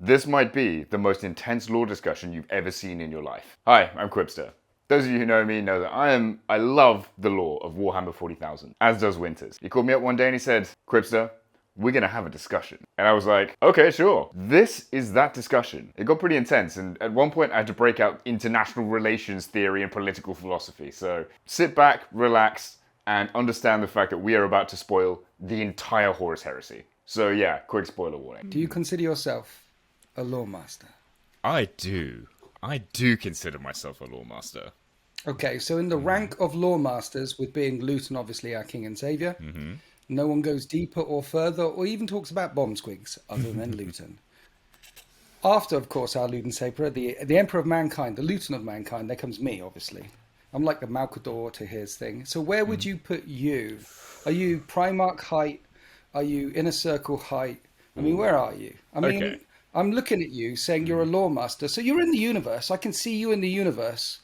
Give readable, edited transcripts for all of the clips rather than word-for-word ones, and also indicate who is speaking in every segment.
Speaker 1: This might be the most intense lore discussion you've ever seen in your life. Hi, I'm Quipster. Those of you who know me know that I love the lore of Warhammer 40,000, as does Winters. He called me up one day and he said, Quipster, we're gonna have a discussion. And I was like, okay, sure. This is that discussion. It got pretty intense, and at one point I had to break out international relations theory and political philosophy. So sit back, relax, and understand the fact that we are about to spoil the entire Horus Heresy. So yeah, quick spoiler warning.
Speaker 2: Do you consider yourself a lore master?
Speaker 3: I do. I do consider myself a lore master.
Speaker 2: Okay, so in the rank of lore masters, with being Luton obviously our king and savior, no one goes deeper or further or even talks about bomb squigs other than Luton. After, of course, our Luton savior, the emperor of mankind, the Luton of mankind, there comes me, obviously. I'm like the Malcador to his thing. So where would you put you? Are you Primark height? Are you inner circle height? I mean, where are you? I mean,
Speaker 3: Okay.
Speaker 2: I'm looking at you saying you're a lore master. So you're in the universe. I can see you in the universe.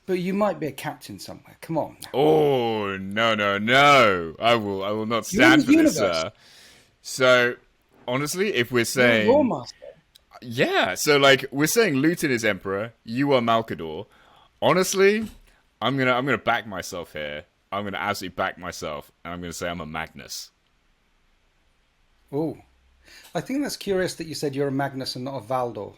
Speaker 2: But you might be a captain somewhere. Come on.
Speaker 3: Oh, no. I will not
Speaker 2: You're in
Speaker 3: stand
Speaker 2: the
Speaker 3: for this,
Speaker 2: universe.
Speaker 3: sir. So, honestly, if we're
Speaker 2: You're a
Speaker 3: saying...
Speaker 2: lore master.
Speaker 3: Yeah, so like we're saying Luton is emperor, you are Malcador. Honestly, I'm gonna back myself here. I'm gonna absolutely back myself, and I'm gonna say I'm a Magnus.
Speaker 2: Oh. I think that's curious that you said you're a Magnus and not a Valdor.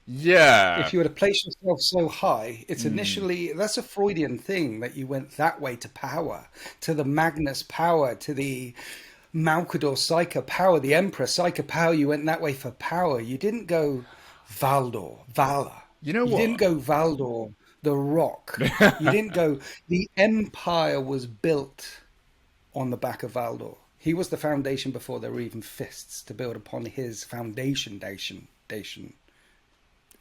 Speaker 3: Yeah.
Speaker 2: If you were to place yourself so high, it's initially, that's a Freudian thing that you went that way to power, to the Magnus power, to the Malcador Psyker power, the Emperor Psyker power. You went that way for power. You didn't go Valdor, Valor.
Speaker 3: You know
Speaker 2: You
Speaker 3: what?
Speaker 2: didn't go Valdor, the Rock. You didn't go, the Empire was built on the back of Valdor. He was the foundation before there were even fists to build upon his foundation.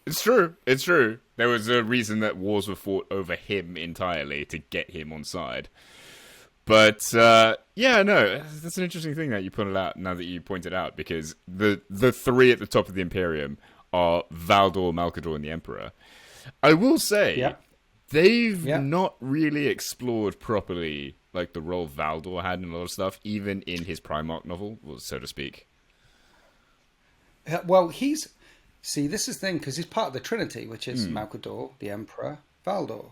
Speaker 3: It's true. It's true. There was a reason that wars were fought over him entirely to get him on side. But yeah, no, that's an interesting thing that you pointed out. Now that you pointed out, because the three at the top of the Imperium are Valdor, Malcador, and the Emperor. I will say
Speaker 2: Yeah.
Speaker 3: they've
Speaker 2: Yeah.
Speaker 3: not really explored properly like the role Valdor had in a lot of stuff, even in his Primark novel, so to speak.
Speaker 2: Well, see, this is the thing, because he's part of the Trinity, which is Malcador, the Emperor, Valdor.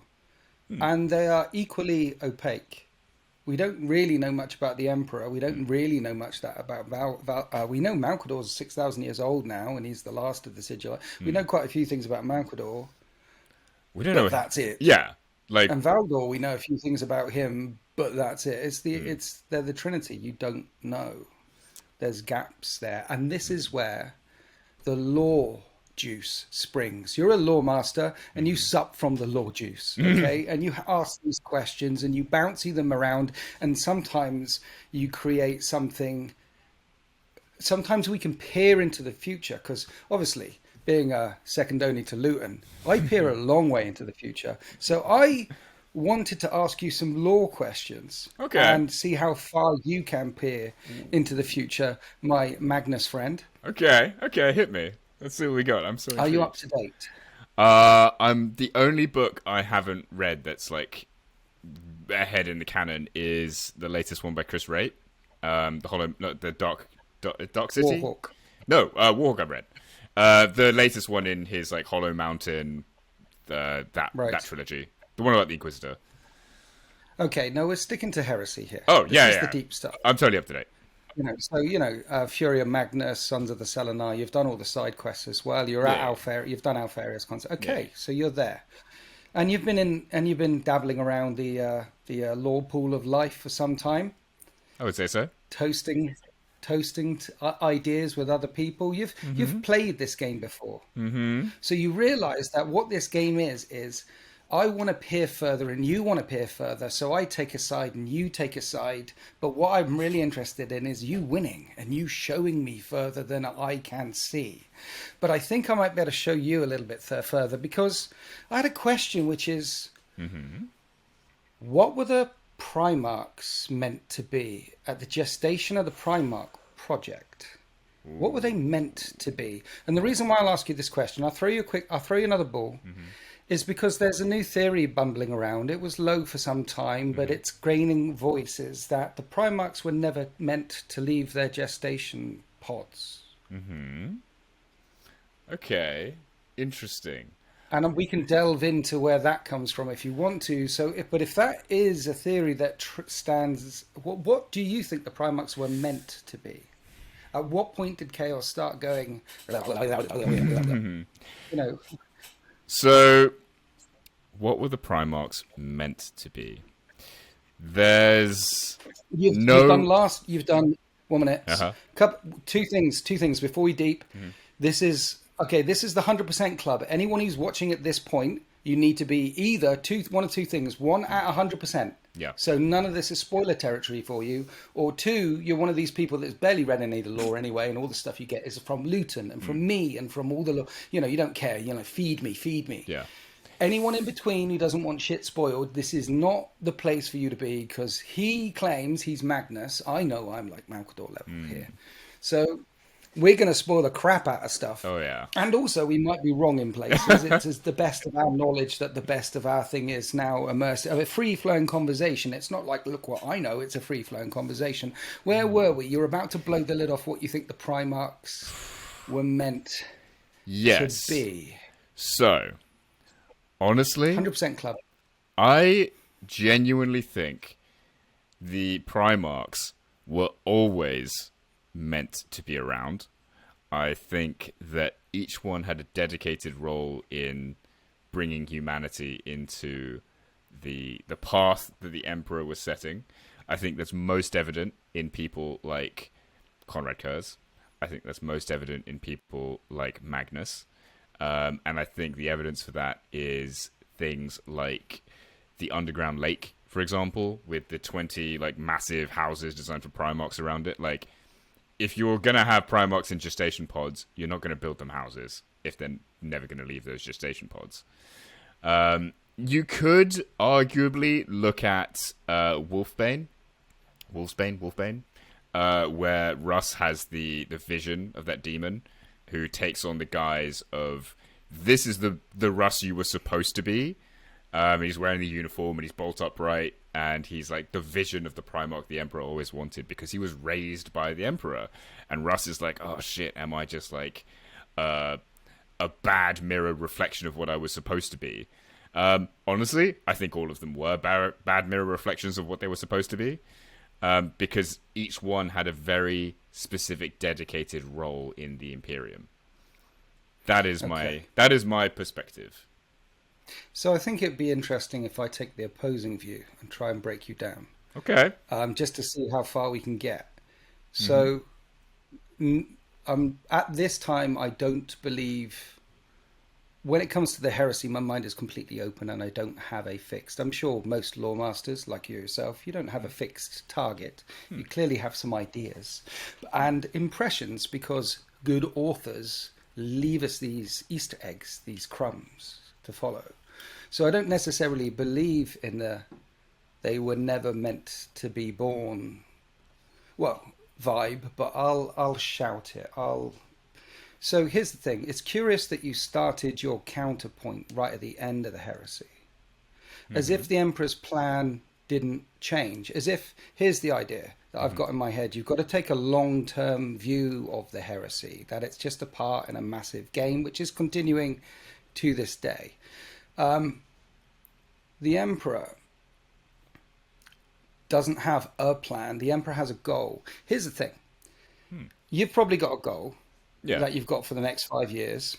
Speaker 2: And they are equally opaque. We don't really know much about the Emperor. We don't really know much about we know Malcador's 6,000 years old now, and he's the last of the Sigil. We know quite a few things about Malcador,
Speaker 3: We don't
Speaker 2: but
Speaker 3: know.
Speaker 2: that's it.
Speaker 3: Yeah, like
Speaker 2: And Valdor, we know a few things about him, but that's it. They're the Trinity. You don't know. There's gaps there, and this is where the lore juice springs. You're a lore master, and you sup from the lore juice, okay? And you ask these questions, and you bouncy them around, and sometimes you create something. Sometimes we can peer into the future, because obviously, being second only to Luton, I peer a long way into the future. So I wanted to ask you some lore questions,
Speaker 3: Okay.
Speaker 2: and see how far you can peer into the future, my Magnus friend.
Speaker 3: okay, hit me. Let's see what we got. I'm so
Speaker 2: Are you
Speaker 3: intrigued.
Speaker 2: up to date?
Speaker 3: I'm the only book I haven't read that's like ahead in the canon is the latest one by Chris Wright. The Dark City.
Speaker 2: Warhawk.
Speaker 3: No, Warhawk I've read. The latest one in his like Hollow Mountain, that trilogy, the one about the Inquisitor.
Speaker 2: Okay, no, we're sticking to Heresy here.
Speaker 3: Oh
Speaker 2: This
Speaker 3: yeah,
Speaker 2: is
Speaker 3: yeah.
Speaker 2: the deep stuff.
Speaker 3: I'm totally up to date.
Speaker 2: Furia Magnus, Sons of the Selenar. You've done all the side quests as well. You're at
Speaker 3: Yeah.
Speaker 2: Alfaria. You've done Alfaria's concert. Okay,
Speaker 3: Yeah.
Speaker 2: so you're there, and you've been dabbling around the lore pool of life for some time,
Speaker 3: I would say so.
Speaker 2: toasting ideas with other people. You've played this game before, so you realise that what this game is I want to peer further and you want to peer further, so I take a side and you take a side. But what I'm really interested in is you winning and you showing me further than I can see. But I think I might be able to show you a little bit further, because I had a question, which is, what were the Primarks meant to be at the gestation of the Primark Project? What were they meant to be? And the reason why I'll ask you this question, I'll throw you another ball, is because there's a new theory bumbling around. It was low for some time, but it's gaining voices that the Primarks were never meant to leave their gestation pods.
Speaker 3: Okay. Interesting.
Speaker 2: And we can delve into where that comes from if you want to. But if that is a theory that stands, what do you think the Primarchs were meant to be? At what point did chaos start going? You know,
Speaker 3: So, what were the Primarchs meant to be? There's
Speaker 2: you've
Speaker 3: no.
Speaker 2: done 1 minute.
Speaker 3: Uh-huh.
Speaker 2: Two things before we deep. This is the 100% club. Anyone who's watching at this point, you need to be either one of two things. One, at 100%.
Speaker 3: Yeah.
Speaker 2: So none of this is spoiler territory for you. Or two, you're one of these people that's barely read any of the lore anyway, and all the stuff you get is from Luton and from me and from all the lore. You don't care. Feed me.
Speaker 3: Yeah.
Speaker 2: Anyone in between who doesn't want shit spoiled, this is not the place for you to be, because he claims he's Magnus. I know I'm like Malcador level here. So we're going to spoil the crap out of stuff.
Speaker 3: Oh, yeah.
Speaker 2: And also, we might be wrong in places. It's the best of our knowledge that the best of our thing is now immersed. A free-flowing conversation. It's not like, look what I know. It's a free-flowing conversation. Where were we? You're about to blow the lid off what you think the Primarchs were meant to be.
Speaker 3: So, honestly,
Speaker 2: 100% club.
Speaker 3: I genuinely think the Primarchs were always meant to be around. I think that each one had a dedicated role in bringing humanity into the path that the Emperor was setting. I think that's most evident in people like Conrad Kurz. I think that's most evident in people like Magnus. And I think the evidence for that is things like the underground lake, for example, with the 20 massive houses designed for Primarchs around it. If you're going to have Primarchs in gestation pods, you're not going to build them houses if they're never going to leave those gestation pods. You could arguably look at Wolfsbane, where Russ has the vision of that demon who takes on the guise of, this is the Russ you were supposed to be. He's wearing the uniform and he's bolt upright, and he's like the vision of the Primarch the Emperor always wanted, because he was raised by the Emperor. And Russ is like, oh shit, am I just like a bad mirror reflection of what I was supposed to be? Honestly, I think all of them were bad mirror reflections of what they were supposed to be, because each one had a very specific, dedicated role in the Imperium. That is my perspective.
Speaker 2: So I think it'd be interesting if I take the opposing view and try and break you down.
Speaker 3: Okay.
Speaker 2: Just to see how far we can get. So at this time, I don't believe... When it comes to the heresy, my mind is completely open and I don't have a fixed... I'm sure most lore masters, like you yourself, you don't have a fixed target. You clearly have some ideas. And impressions, because good authors leave us these Easter eggs, these crumbs to follow. So I don't necessarily believe in they were never meant to be born, vibe, but I'll shout it. So here's the thing. It's curious that you started your counterpoint right at the end of the heresy. As if the Emperor's plan didn't change. As if, here's the idea that I've got in my head. You've got to take a long-term view of the heresy, that it's just a part in a massive game, which is continuing to this day. The Emperor doesn't have a plan. The Emperor has a goal. Here's the thing. You've probably got a goal that you've got for the next 5 years.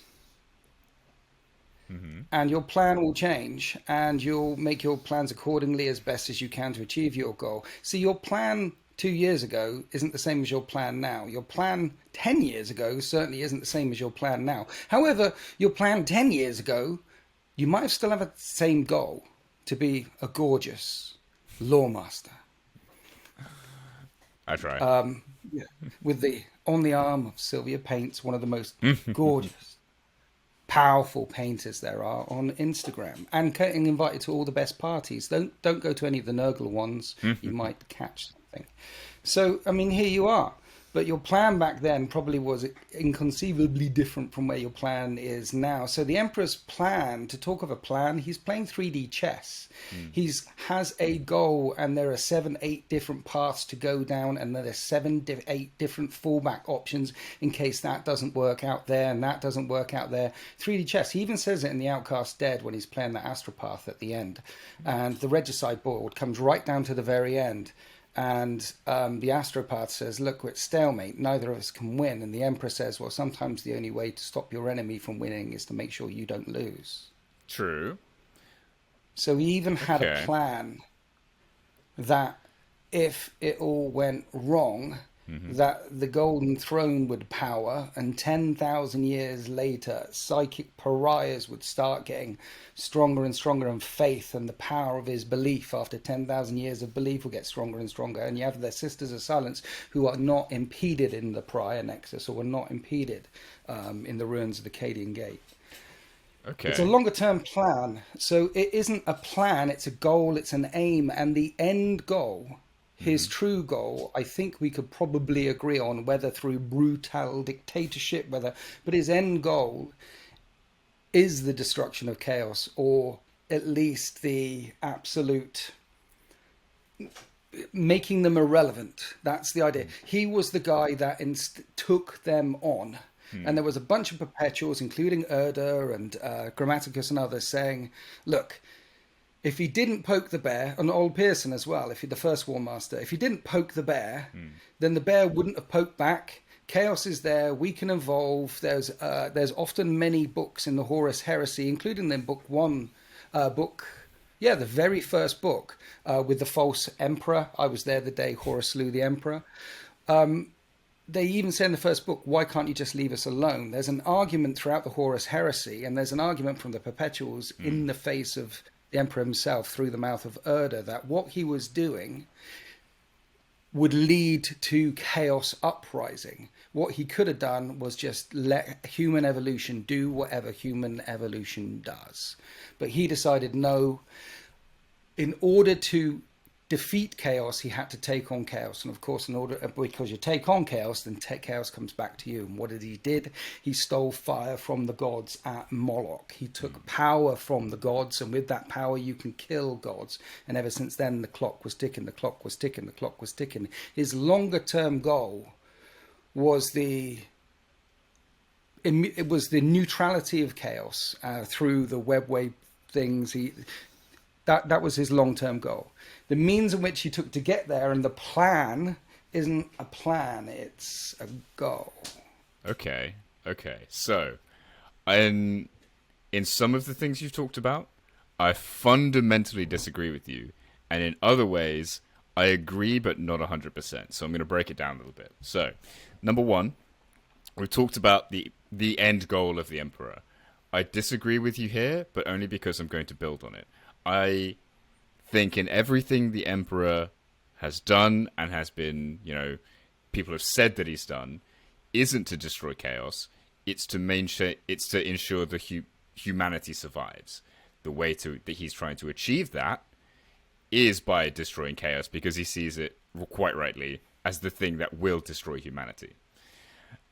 Speaker 2: And your plan will change, and you'll make your plans accordingly as best as you can to achieve your goal. See, your plan 2 years ago isn't the same as your plan now. Your plan 10 years ago certainly isn't the same as your plan now. However, your plan 10 years ago, you might still have the same goal, to be a gorgeous lore master.
Speaker 3: I try.
Speaker 2: With on the arm of Sylvia Paints, one of the most gorgeous, powerful painters there are on Instagram, and getting invited to all the best parties. Don't go to any of the Nurgle ones. You might catch something. So, I mean, here you are. But your plan back then probably was inconceivably different from where your plan is now. So the Emperor's plan, to talk of a plan, he's playing 3D chess. He's has a goal, and there are 7, 8 different paths to go down, and there are 7, 8 different fallback options in case that doesn't work out there and that doesn't work out there. 3D chess. He even says it in The Outcast Dead when he's playing the Astropath at the end. And the Regicide board comes right down to the very end. And the Astropath says, look, we're at stalemate. Neither of us can win. And the Emperor says, well, sometimes the only way to stop your enemy from winning is to make sure you don't lose.
Speaker 3: True.
Speaker 2: So he even had
Speaker 3: Okay.
Speaker 2: a plan that if it all went wrong, that the Golden Throne would power, and 10,000 years later, psychic pariahs would start getting stronger and stronger, and faith and the power of his belief after 10,000 years of belief will get stronger and stronger. And you have the Sisters of Silence who are not impeded in the Pariah Nexus, or were not impeded in the ruins of the Cadian Gate.
Speaker 3: Okay.
Speaker 2: It's a longer term plan. So it isn't a plan, it's a goal, it's an aim. And the end goal, his true goal, I think we could probably agree on, whether through brutal dictatorship, but his end goal is the destruction of chaos, or at least the absolute making them irrelevant. That's the idea. He was the guy that took them on. And there was a bunch of perpetuals, including Erda and Grammaticus and others, saying, look, if he didn't poke the bear, and Old Pearson as well, the first War Master, if he didn't poke the bear, then the bear wouldn't have poked back. Chaos is there. We can evolve. There's often many books in the Horus Heresy, including the the very first book with the false emperor. I was there the day Horus slew the emperor. They even say in the first book, why can't you just leave us alone? There's an argument throughout the Horus Heresy, and there's an argument from the Perpetuals in the face of the Emperor himself through the mouth of Erda, that what he was doing would lead to chaos uprising. What he could have done was just let human evolution do whatever human evolution does. But he decided, no, in order to defeat chaos, he had to take on chaos. And of course, because you take on chaos, then chaos comes back to you. And what he did? He stole fire from the gods at Moloch. He took power from the gods, and with that power, you can kill gods. And ever since then, the clock was ticking, the clock was ticking, the clock was ticking. His longer term goal was the neutrality of chaos through the webway things. That was his long term goal. The means in which he took to get there, and the plan isn't a plan, it's a goal.
Speaker 3: Okay. So, in some of the things you've talked about, I fundamentally disagree with you. And in other ways, I agree, but not 100%. So I'm going to break it down a little bit. So, number one, we've talked about the end goal of the Emperor. I disagree with you here, but only because I'm going to build on it. I think in everything the Emperor has done and has been, people have said that he's done, isn't to destroy chaos. It's to ensure the humanity survives. The way that he's trying to achieve that is by destroying chaos, because he sees it, quite rightly, as the thing that will destroy humanity.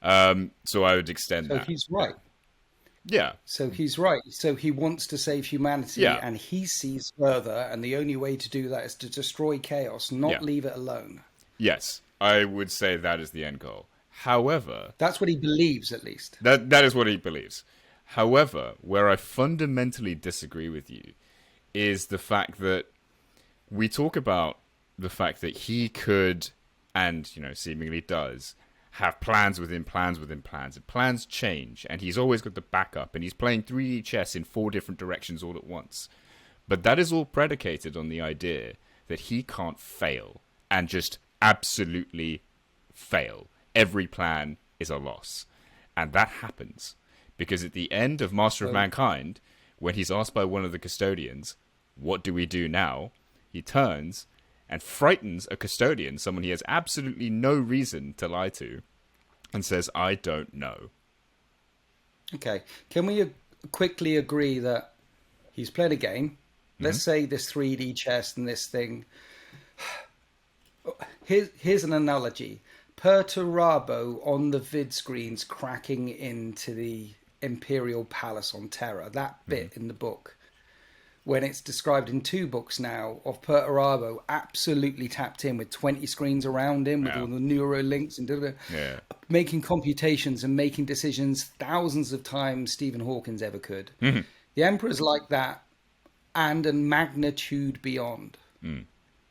Speaker 3: So I would extend that.
Speaker 2: So he's right.
Speaker 3: Yeah.
Speaker 2: So he's right. So he wants to save humanity, and he sees further, and the only way to do that is to destroy chaos, not leave it alone.
Speaker 3: Yes, I would say that is the end goal. However...
Speaker 2: That's what he believes, at least.
Speaker 3: That is what he believes. However, where I fundamentally disagree with you is the fact that we talk about the fact that he could, and, seemingly does, have plans within plans within plans, and plans change, and he's always got the backup, and he's playing 3D chess in 4 different directions all at once. But that is all predicated on the idea that he can't fail, and just absolutely fail. Every plan is a loss. And that happens, because at the end of Master of Mankind, when he's asked by one of the custodians, what do we do now? He turns and frightens a custodian, someone he has absolutely no reason to lie to, and says, I don't know.
Speaker 2: Okay. Can we quickly agree that he's played a game? Let's say this 3D chess and this thing. Here's an analogy. Perturabo on the vid screens cracking into the Imperial Palace on Terra, that bit in the book, when it's described in 2 books now of Perturabo absolutely tapped in with 20 screens around him with all the neuro links and making computations and making decisions thousands of times Stephen Hawkins ever could. The Emperor's like that, and a magnitude beyond.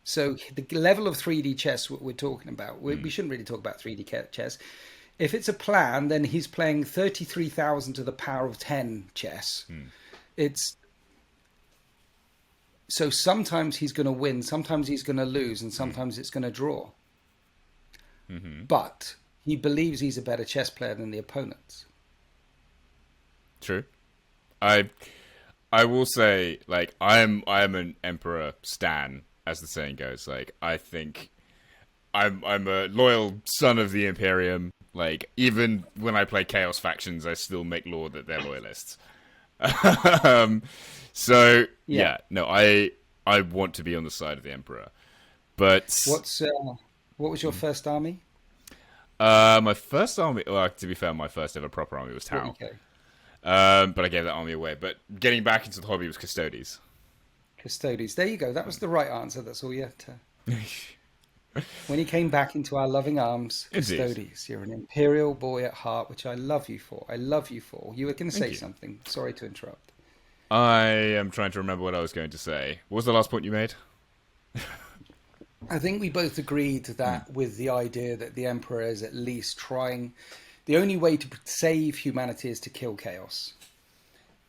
Speaker 2: So the level of 3D chess we're talking about, we shouldn't really talk about 3D chess. If it's a plan, then he's playing 33,000 to the power of 10 chess. It's so sometimes he's going to win, sometimes he's going to lose, and sometimes it's going to draw. But he believes he's a better chess player than the opponents.
Speaker 3: True. I will say, like, I am an Emperor stan, as the saying goes. Like, I think I'm a loyal son of the Imperium. Like, even when I play Chaos factions, I still make law that they're loyalists. So no, I want to be on the side of the Emperor. But
Speaker 2: what was your first army?
Speaker 3: My first army, well, to be fair, my first ever proper army was Tau. But I gave that army away. But getting back into the hobby was Custodes.
Speaker 2: Custodes. There you go. That was the right answer. That's all you had to. When he came back into our loving arms, Custodes. You're an Imperial boy at heart, which I love you for. I love you for. You were going to say something. Sorry to interrupt.
Speaker 3: I am trying to remember what I was going to say. What was the last point you made?
Speaker 2: I think we both agreed that with the idea that the Emperor is at least trying. The only way to save humanity is to kill chaos.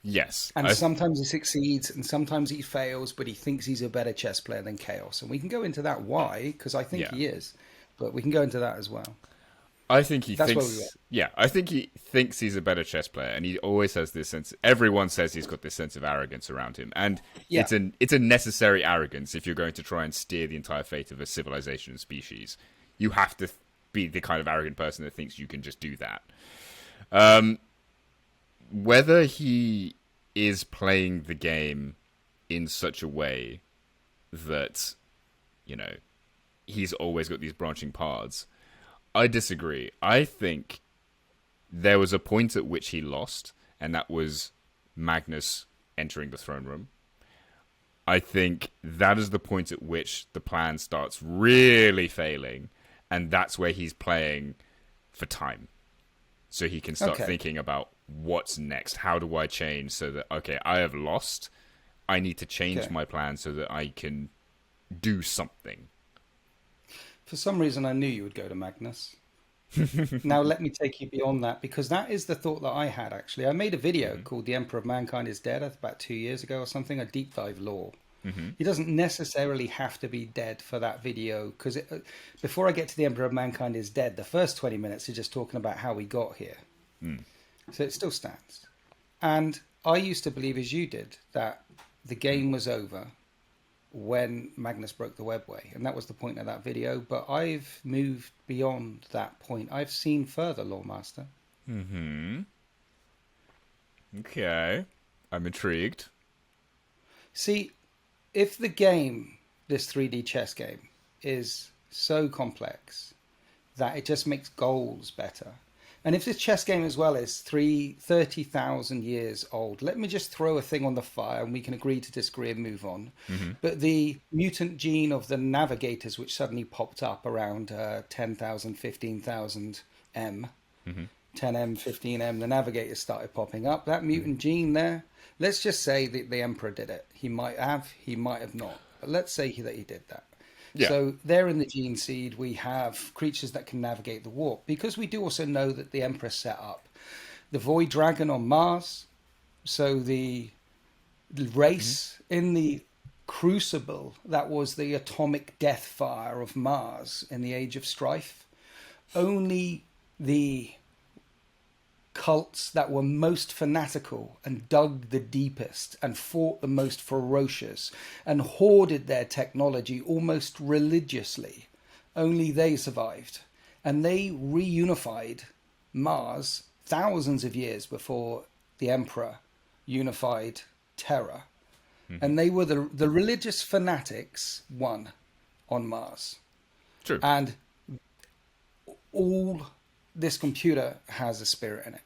Speaker 3: Yes.
Speaker 2: And sometimes he succeeds and sometimes he fails, but he thinks he's a better chess player than chaos. And we can go into that why, because I think he is. But we can go into that as well.
Speaker 3: I think he thinks. Yeah, I think he thinks he's a better chess player, and he always has this sense. Everyone says he's got this sense of arrogance around him, and it's a necessary arrogance if you're going to try and steer the entire fate of a civilization and species. You have to be the kind of arrogant person that thinks you can just do that. Whether he is playing the game in such a way that, you know, he's always got these branching paths, I disagree. I think there was a point at which he lost, and that was Magnus entering the throne room. I think that is the point at which the plan starts really failing, and that's where he's playing for time. So he can start thinking about what's next. How do I change so that, okay, I have lost. I need to change my plan so that I can do something.
Speaker 2: For some reason, I knew you would go to Magnus. Now, let me take you beyond that, because that is the thought that I had, actually. I made a video called The Emperor of Mankind is Dead about 2 years ago or something, a deep dive lore. He doesn't necessarily have to be dead for that video, because before I get to The Emperor of Mankind is Dead, the first 20 minutes is just talking about how we got here. So it still stands. And I used to believe, as you did, that the game was over when Magnus broke the webway, and that was the point of that video. But I've moved beyond that point. I've seen further, Lawmaster.
Speaker 3: Okay, I'm intrigued.
Speaker 2: See, if the game, this 3D chess game, is so complex that it just makes goals better, and if this chess game as well is 30,000 years old, let me just throw a thing on the fire and we can agree to disagree and move on. But the mutant gene of the Navigators, which suddenly popped up around 10,000, 15,000 M, 10M, 15M, the Navigators started popping up. That mutant gene there, let's just say that the Emperor did it. He might have not. But let's say that he did that. So there in the gene seed, we have creatures that can navigate the warp, because we do also know that the Emperor set up the Void Dragon on Mars. So the race in the Crucible, that was the atomic death fire of Mars in the Age of Strife. Only the cults that were most fanatical and dug the deepest and fought the most ferocious and hoarded their technology almost religiously, only they survived. And they reunified Mars thousands of years before the Emperor unified Terra. And they were the religious fanatics won on Mars.
Speaker 3: True.
Speaker 2: And all this computer has a spirit in it.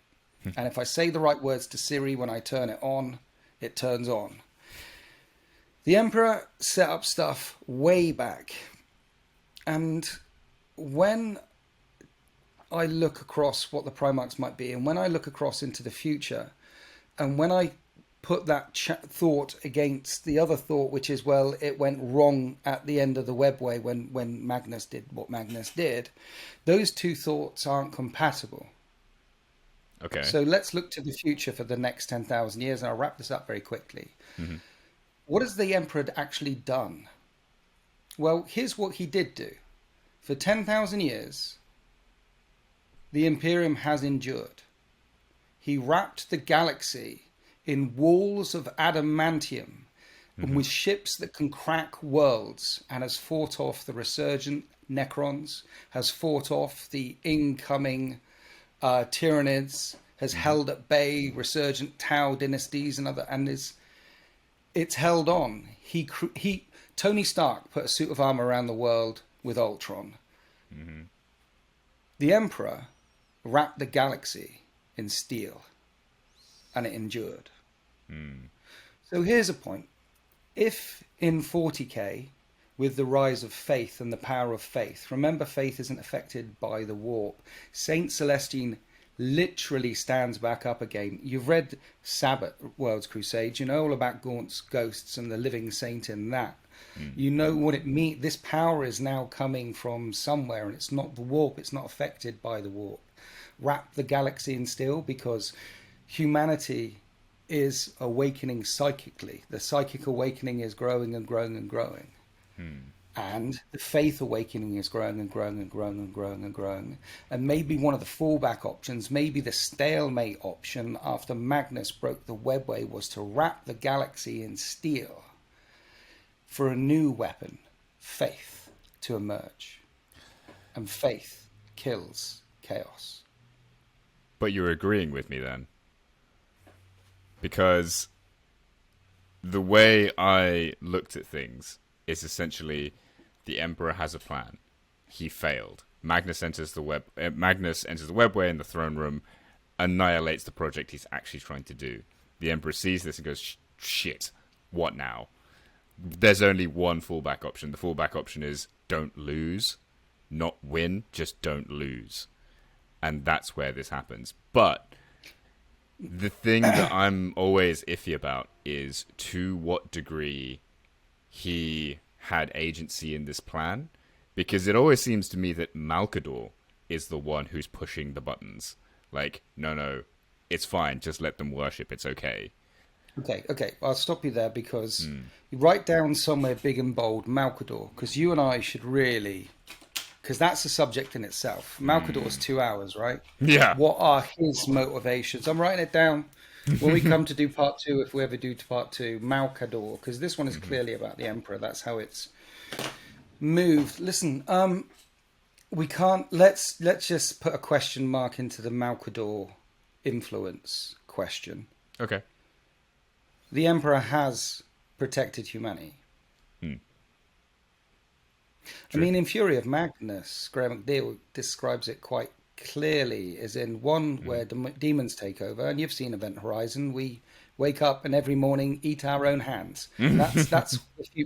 Speaker 2: And if I say the right words to Siri when I turn it on, it turns on. The Emperor set up stuff way back. And when I look across what the Primarks might be, and when I look across into the future, and when I put that thought against the other thought, which is, well, it went wrong at the end of the webway when Magnus did what Magnus did, those two thoughts aren't compatible.
Speaker 3: Okay.
Speaker 2: So let's look to the future for the next 10,000 years, and I'll wrap this up very quickly.
Speaker 3: Mm-hmm.
Speaker 2: What has the Emperor actually done? Well, here's what he did do. For 10,000 years, the Imperium has endured. He wrapped the galaxy in walls of adamantium, and with ships that can crack worlds, and has fought off the resurgent Necrons, has fought off the incoming Tyranids, has held at bay resurgent Tau dynasties it's held on. Tony Stark put a suit of armor around the world with Ultron.
Speaker 3: Mm-hmm.
Speaker 2: The Emperor wrapped the galaxy in steel, and it endured. So here's a point. If in 40k, with the rise of faith and the power of faith, remember, faith isn't affected by the warp. Saint Celestine literally stands back up again. You've read Sabbath, World's Crusade. You know all about Gaunt's ghosts and the living saint in that. You know what it means. This power is now coming from somewhere, and it's not the warp. It's not affected by the warp. Wrap the galaxy in steel, because humanity is awakening psychically. The psychic awakening is growing and growing and growing. And the faith awakening is growing and growing and growing and growing and growing. And maybe one of the fallback options, maybe the stalemate option after Magnus broke the webway, was to wrap the galaxy in steel for a new weapon, faith, to emerge. And faith kills chaos.
Speaker 3: But you're agreeing with me then? Because the way I looked at things is essentially the Emperor has a plan. He failed. Magnus enters the webway in the throne room, annihilates the project he's actually trying to do. The Emperor sees this and goes, shit, what now? There's only one fallback option. The fallback option is don't lose, not win, just don't lose. And that's where this happens. But the thing that I'm always iffy about is to what degree he had agency in this plan. Because it always seems to me that Malkador is the one who's pushing the buttons. Like, no, it's fine, just let them worship, it's okay.
Speaker 2: Okay, I'll stop you there, because you write down somewhere big and bold, Malkador, because you and I should really... Because that's a subject in itself. Malkador's 2 hours, right?
Speaker 3: Yeah.
Speaker 2: What are his motivations? I'm writing it down. When we come to do part 2, if we ever do part 2, Malkador, because this one is clearly about the Emperor. That's how it's moved. Listen, we can't... Let's just put a question mark into the Malkador influence question.
Speaker 3: Okay.
Speaker 2: The Emperor has protected humanity. I mean, in Fury of Magnus, Graham McNeil describes it quite clearly, as in one where demons take over, and you've seen Event Horizon, we wake up and every morning eat our own hands. That's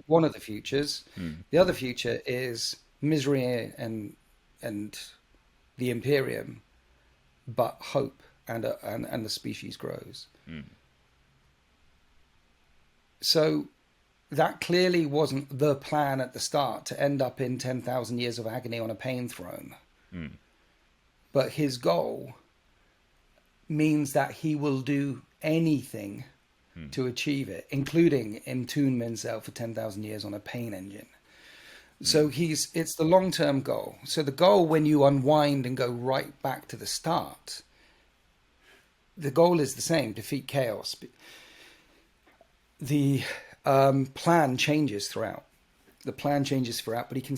Speaker 2: one of the futures. The other future is misery and the Imperium, but hope, and the species grows. So that clearly wasn't the plan at the start, to end up in 10,000 years of agony on a pain throne. But his goal means that he will do anything to achieve it, including entomb himself for 10,000 years on a pain engine. So it's the long-term goal. So the goal, when you unwind and go right back to the start, the goal is the same: defeat chaos. The plan changes throughout. But he can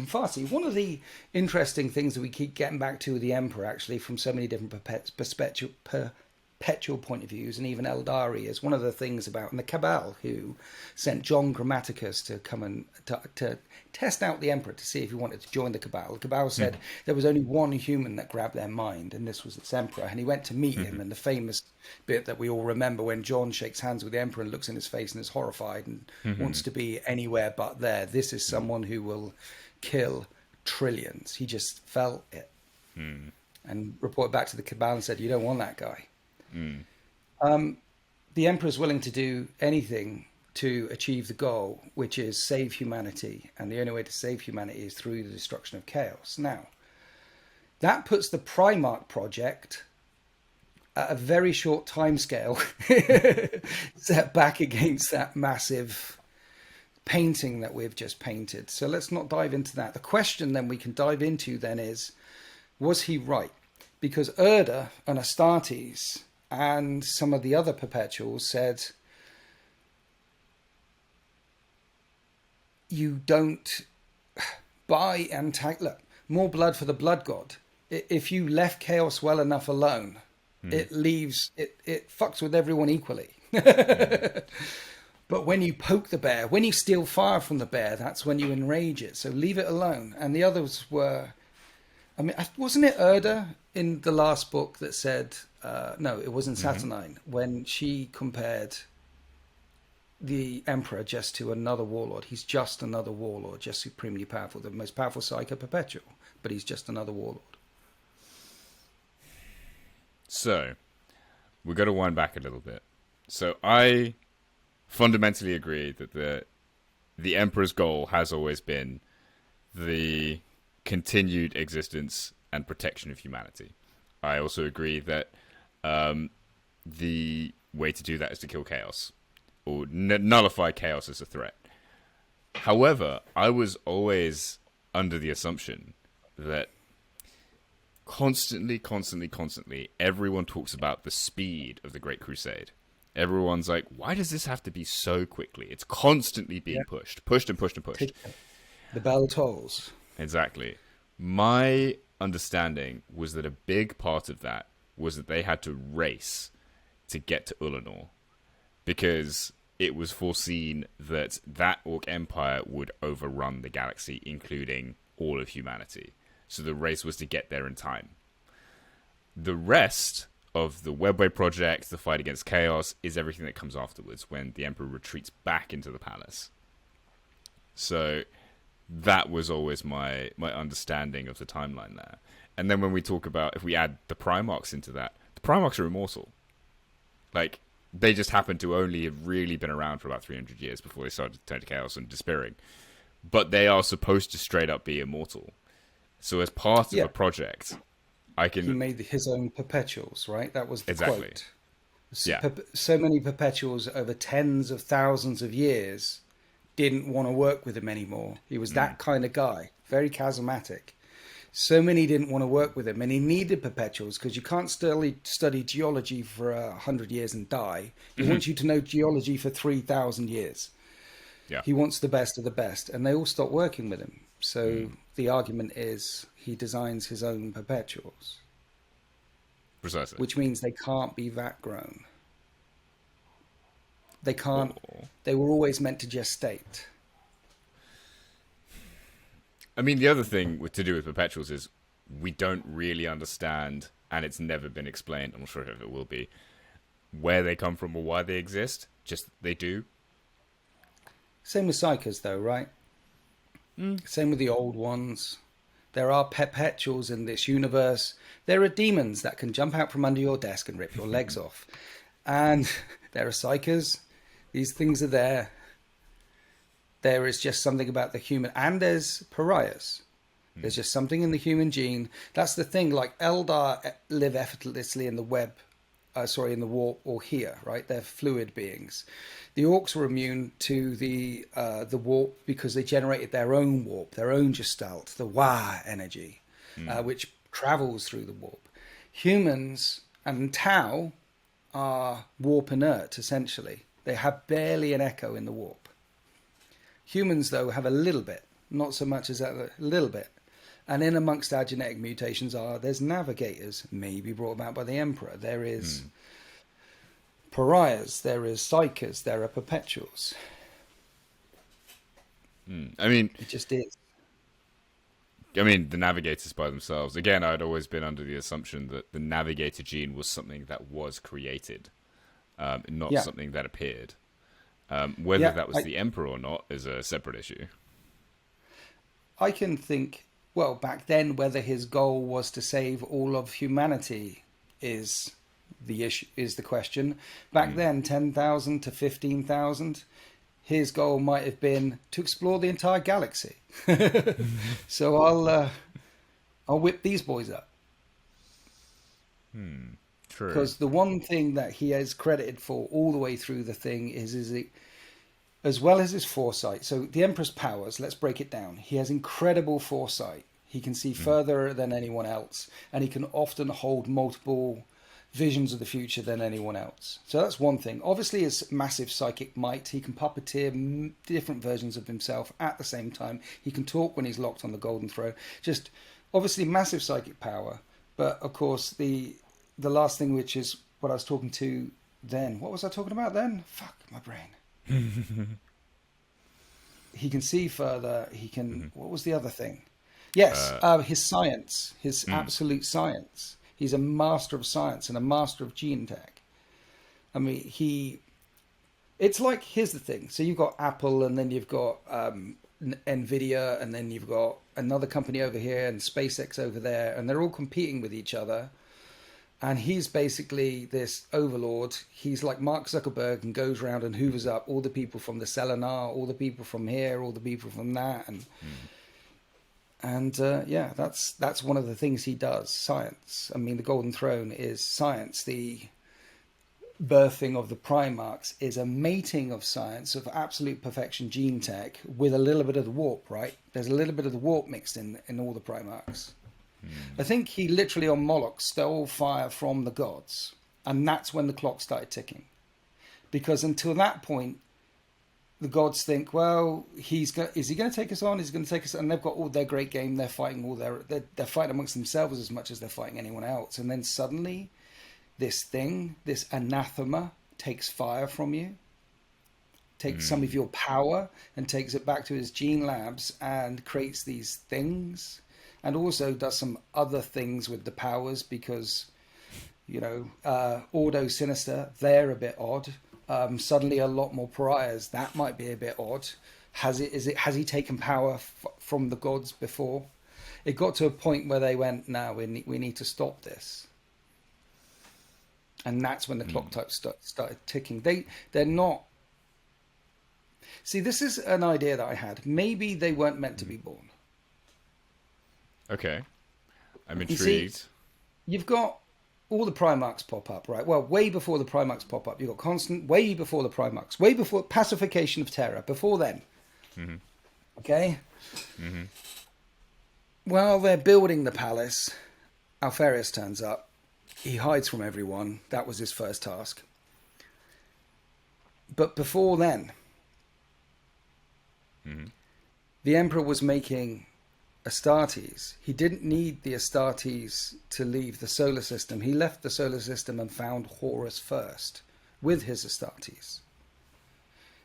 Speaker 2: far see. One of the interesting things that we keep getting back to with the Emperor, actually, from so many different perpetual point of views, and even Eldari is one of the things about, and the Cabal, who sent John Grammaticus to come and to test out the Emperor to see if he wanted to join the Cabal. The Cabal said there was only one human that grabbed their mind, and this was its Emperor. And he went to meet him, and the famous bit that we all remember when John shakes hands with the Emperor and looks in his face and is horrified and wants to be anywhere but there. This is someone who will kill trillions. He just felt it. And reported back to the Cabal and said, you don't want that guy. The Emperor is willing to do anything to achieve the goal, which is save humanity. And the only way to save humanity is through the destruction of chaos. Now, that puts the Primark Project at a very short timescale set back against that massive painting that we've just painted. So let's not dive into that. The question then we can dive into then is, was he right? Because Erda and Astartes and some of the other perpetuals said, you don't buy and tag. Look, more blood for the blood god. If you left chaos well enough alone, it leaves, it fucks with everyone equally. But when you poke the bear, when you steal fire from the bear, that's when you enrage it. So leave it alone. And the others were, I mean, wasn't it Erda in the last book that said, no, it wasn't Saturnine, when she compared the Emperor just to another warlord. He's just another warlord, just supremely powerful, the most powerful Psycho Perpetual, but he's just another warlord.
Speaker 3: So, we've got to wind back a little bit. So I fundamentally agree that the Emperor's goal has always been the continued existence and protection of humanity. I also agree that the way to do that is to kill chaos, or nullify chaos as a threat. However, I was always under the assumption that constantly, everyone talks about the speed of the Great Crusade. Everyone's like, why does this have to be so quickly? It's constantly being pushed. The
Speaker 2: bell tolls.
Speaker 3: Exactly. My understanding was that a big part of that was that they had to race to get to Ulanor, because it was foreseen that that Orc Empire would overrun the galaxy, including all of humanity. So the race was to get there in time. The rest of the Webway Project, the fight against chaos, is everything that comes afterwards, when the Emperor retreats back into the palace. So that was always my understanding of the timeline there. And then when we talk about, if we add the Primarchs into that, the Primarchs are immortal. Like, they just happen to only have really been around for about 300 years before they started to turn to chaos and despairing. But they are supposed to straight up be immortal. So as part of a project, he
Speaker 2: made his own perpetuals, right? That was the quote.
Speaker 3: Yeah.
Speaker 2: So many perpetuals over tens of thousands of years didn't want to work with him anymore. He was that kind of guy, very charismatic. So many didn't want to work with him, and he needed perpetuals, because you can't study geology for 100 years and die. He wants you to know geology for 3,000 years.
Speaker 3: Yeah.
Speaker 2: He wants the best of the best, and they all stopped working with him. So the argument is he designs his own perpetuals.
Speaker 3: Precisely.
Speaker 2: Which means they can't be vat grown. They can't. They were always meant to gestate.
Speaker 3: I mean, the other thing to do with perpetuals is we don't really understand, and it's never been explained, I'm not sure if it will be, where they come from or why they exist. Just they do.
Speaker 2: Same with Psychers, though, right? Same with the old ones. There are perpetuals in this universe. There are demons that can jump out from under your desk and rip your legs off. And there are Psychers. These things are there. There is just something about the human. And there's pariahs. There's just something in the human gene. That's the thing. Like, Eldar live effortlessly in the in the warp or here, right? They're fluid beings. The orcs were immune to the warp because they generated their own warp, their own gestalt, the Wa energy, which travels through the warp. Humans and Tau are warp inert, essentially. They have barely an echo in the warp. Humans, though, have a little bit, not so much as that, a little bit. And in amongst our genetic mutations there's Navigators, maybe brought about by the Emperor. There is pariahs, there is psychers, there are perpetuals.
Speaker 3: I mean,
Speaker 2: It just is.
Speaker 3: I mean, the Navigators by themselves. Again, I'd always been under the assumption that the Navigator gene was something that was created, not
Speaker 2: Yeah.
Speaker 3: something that appeared. Whether
Speaker 2: Yeah,
Speaker 3: that was the Emperor or not is a separate issue.
Speaker 2: I can think, well, back then, whether his goal was to save all of humanity is the issue, is the question. Back then, 10,000 to 15,000. His goal might have been to explore the entire galaxy. So I'll whip these boys up.
Speaker 3: True.
Speaker 2: Because the one thing that he is credited for all the way through the thing is as well as his foresight. So the Empress Powers, let's break it down. He has incredible foresight. He can see further than anyone else, and he can often hold multiple visions of the future than anyone else. So that's one thing. Obviously, his massive psychic might. He can puppeteer different versions of himself at the same time. He can talk when he's locked on the golden throne. Just obviously massive psychic power. But of course, the last thing, which is what I was talking to then. What was I talking about then? Fuck my brain. He can see further. He can. What was the other thing? Yes, his science, his absolute science. He's a master of science and a master of gene tech. I mean, it's like, here's the thing. So you've got Apple, and then you've got Nvidia, and then you've got another company over here and SpaceX over there, and they're all competing with each other. And he's basically this overlord. He's like Mark Zuckerberg and goes around and hoovers up all the people from the Selenar, all the people from here, all the people from that. And yeah, that's one of the things he does. Science. I mean, the Golden Throne is science. The birthing of the Primarks is a mating of science, of absolute perfection gene tech, with a little bit of the warp, right? There's a little bit of the warp mixed in all the Primarks. I think he literally on Moloch stole fire from the gods, and that's when the clock started ticking. Because until that point, the gods think, well, is he going to take us on? Is he going to take us on? And they've got all their great game. They're fighting they're fighting amongst themselves as much as they're fighting anyone else. And then suddenly, this anathema, takes fire from you, takes some of your power, and takes it back to his gene labs and creates these things. And also does some other things with the powers because, Ordo Sinister, they're a bit odd. Suddenly a lot more pariahs, that might be a bit odd. Has he taken power from the gods before? It got to a point where they went, no, we need to stop this. And that's when the clock type started ticking. They're not... See, this is an idea that I had. Maybe they weren't meant to be born.
Speaker 3: Okay. I'm intrigued.
Speaker 2: You see, you've got all the Primarks pop up, right? Well, way before the Primarks pop up. You've got Constant, way before the Primarks. Way before Pacification of Terror. Before then. Okay? While they're building the palace, Alfarius turns up. He hides from everyone. That was his first task. But before then, the Emperor was making Astartes. He didn't need the Astartes to leave the solar system. He left the solar system and found Horus first with his Astartes.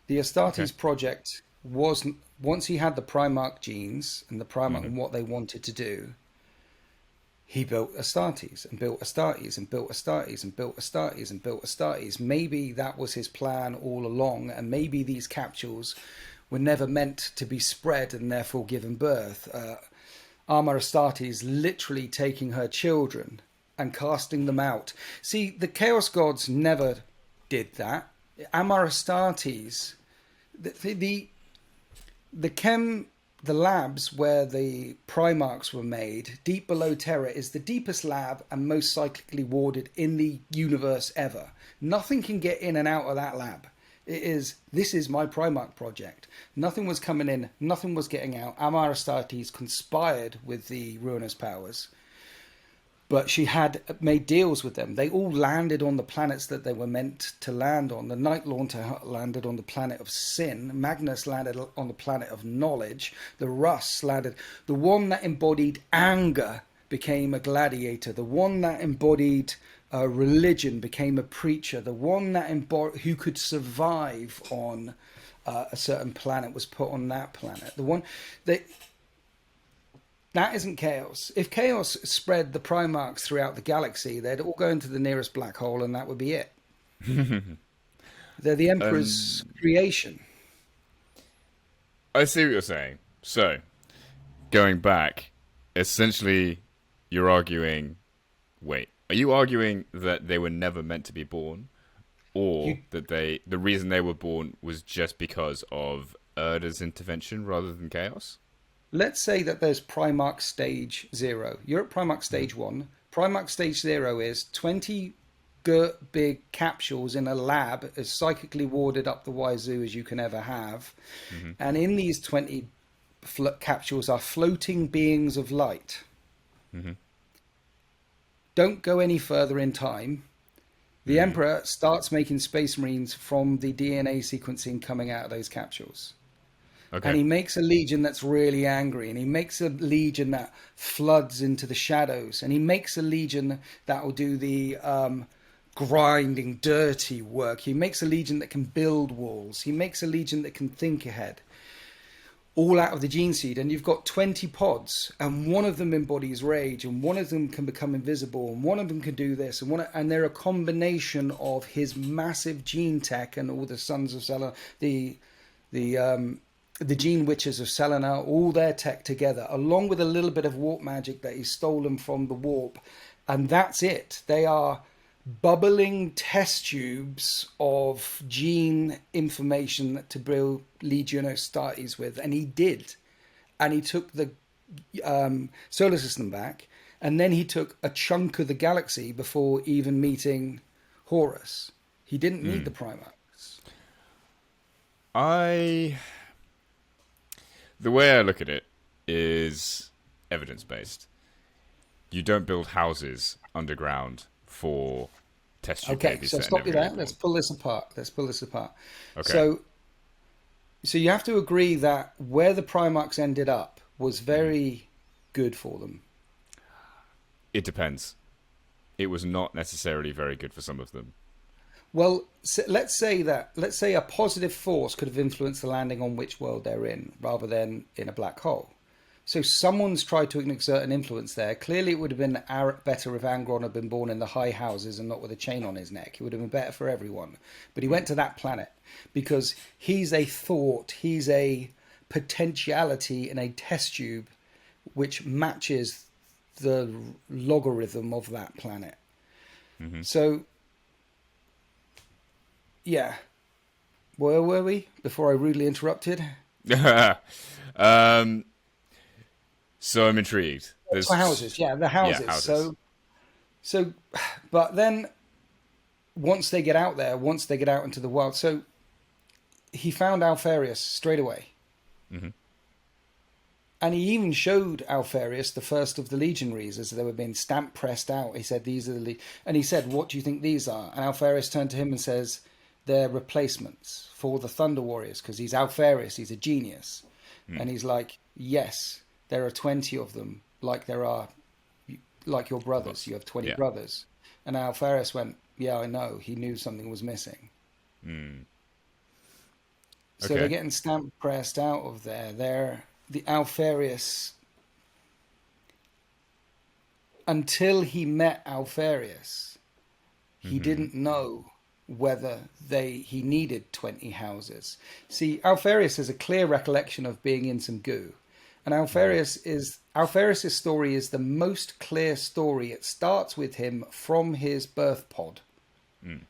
Speaker 2: The Astartes Project was, once he had the Primark genes and the Primark and what they wanted to do, he built Astartes and built Astartes and built Astartes and built Astartes and built Astartes. Maybe that was his plan all along, and maybe these capsules were never meant to be spread and therefore given birth. Arma Astartes literally taking her children and casting them out. See, the Chaos Gods never did that. Amar Astartes, the labs where the Primarks were made, deep below Terra, is the deepest lab and most cyclically warded in the universe ever. Nothing can get in and out of that lab. This is my Primark project. Nothing was coming in, nothing was getting out. Amar Astartes conspired with the Ruinous Powers, but she had made deals with them. They all landed on the planets that they were meant to land on. The Night Launter landed on the planet of sin. Magnus landed on the planet of knowledge. The Russ landed. The one that embodied anger became a gladiator. The one that embodied religion became a preacher, the one that who could survive on a certain planet was put on that planet. The one that isn't chaos. If chaos spread the Primarks throughout the galaxy, they'd all go into the nearest black hole, and that would be it. They're the Emperor's creation.
Speaker 3: I see what you're saying. So, going back, essentially, you're arguing... Wait, are you arguing that they were never meant to be born? Or that the reason they were born was just because of Erda's intervention rather than chaos?
Speaker 2: Let's say that there's Primark Stage 0. You're at Primark Stage 1. Primark Stage 0 is 20 big capsules in a lab as psychically warded up the wazoo as you can ever have. And in these 20 capsules are floating beings of light. Don't go any further in time. The Emperor starts making Space Marines from the DNA sequencing coming out of those capsules.
Speaker 3: Okay.
Speaker 2: And he makes a legion that's really angry, and he makes a legion that floods into the shadows, and he makes a legion that will do the grinding, dirty work. He makes a legion that can build walls. He makes a legion that can think ahead. All out of the gene seed, and you've got 20 pods, and one of them embodies rage, and one of them can become invisible, and one of them can do this, and they're a combination of his massive gene tech and all the sons of Selena, the gene witches of Selena, all their tech together, along with a little bit of warp magic that he's stolen from the warp, and that's it. They are bubbling test tubes of gene information to build Legion Astartes with, and he did. And he took the solar system back, and then he took a chunk of the galaxy before even meeting Horus. He didn't need the Primarks.
Speaker 3: The way I look at it is evidence-based. You don't build houses underground for test tube
Speaker 2: Okay,
Speaker 3: babies.
Speaker 2: so stop you there. Let's pull this apart.
Speaker 3: Okay.
Speaker 2: So you have to agree that where the Primarks ended up was very good for them.
Speaker 3: It depends. It was not necessarily very good for some of them.
Speaker 2: Well, let's say a positive force could have influenced the landing on which world they're in, rather than in a black hole. So someone's tried to exert an influence there. Clearly, it would have been better if Angron had been born in the high houses and not with a chain on his neck. It would have been better for everyone. But he went to that planet because he's a thought, he's a potentiality in a test tube which matches the logarithm of that planet. So... yeah. Where were we before I rudely interrupted?
Speaker 3: So I'm intrigued.
Speaker 2: The houses. Yeah, the houses.
Speaker 3: Yeah, houses.
Speaker 2: So, but then once they get out into the wild, so he found Alfarius straight away. And he even showed Alfarius the first of the legionaries as they were being stamp pressed out. He said, these are and he said, what do you think these are? And Alfarius turned to him and says, they're replacements for the Thunder Warriors, because he's Alfarius, he's a genius. And he's like, yes, there are 20 of them, like there are, like your brothers. You have 20 brothers. And Alfarius went, yeah, I know. He knew something was missing. So they're getting stamp pressed out of there. They're the Alfarius. Until he met Alfarius, he didn't know whether he needed 20 houses. See, Alfarius has a clear recollection of being in some goo. And Alfarius' story is the most clear story. It starts with him from his birth pod.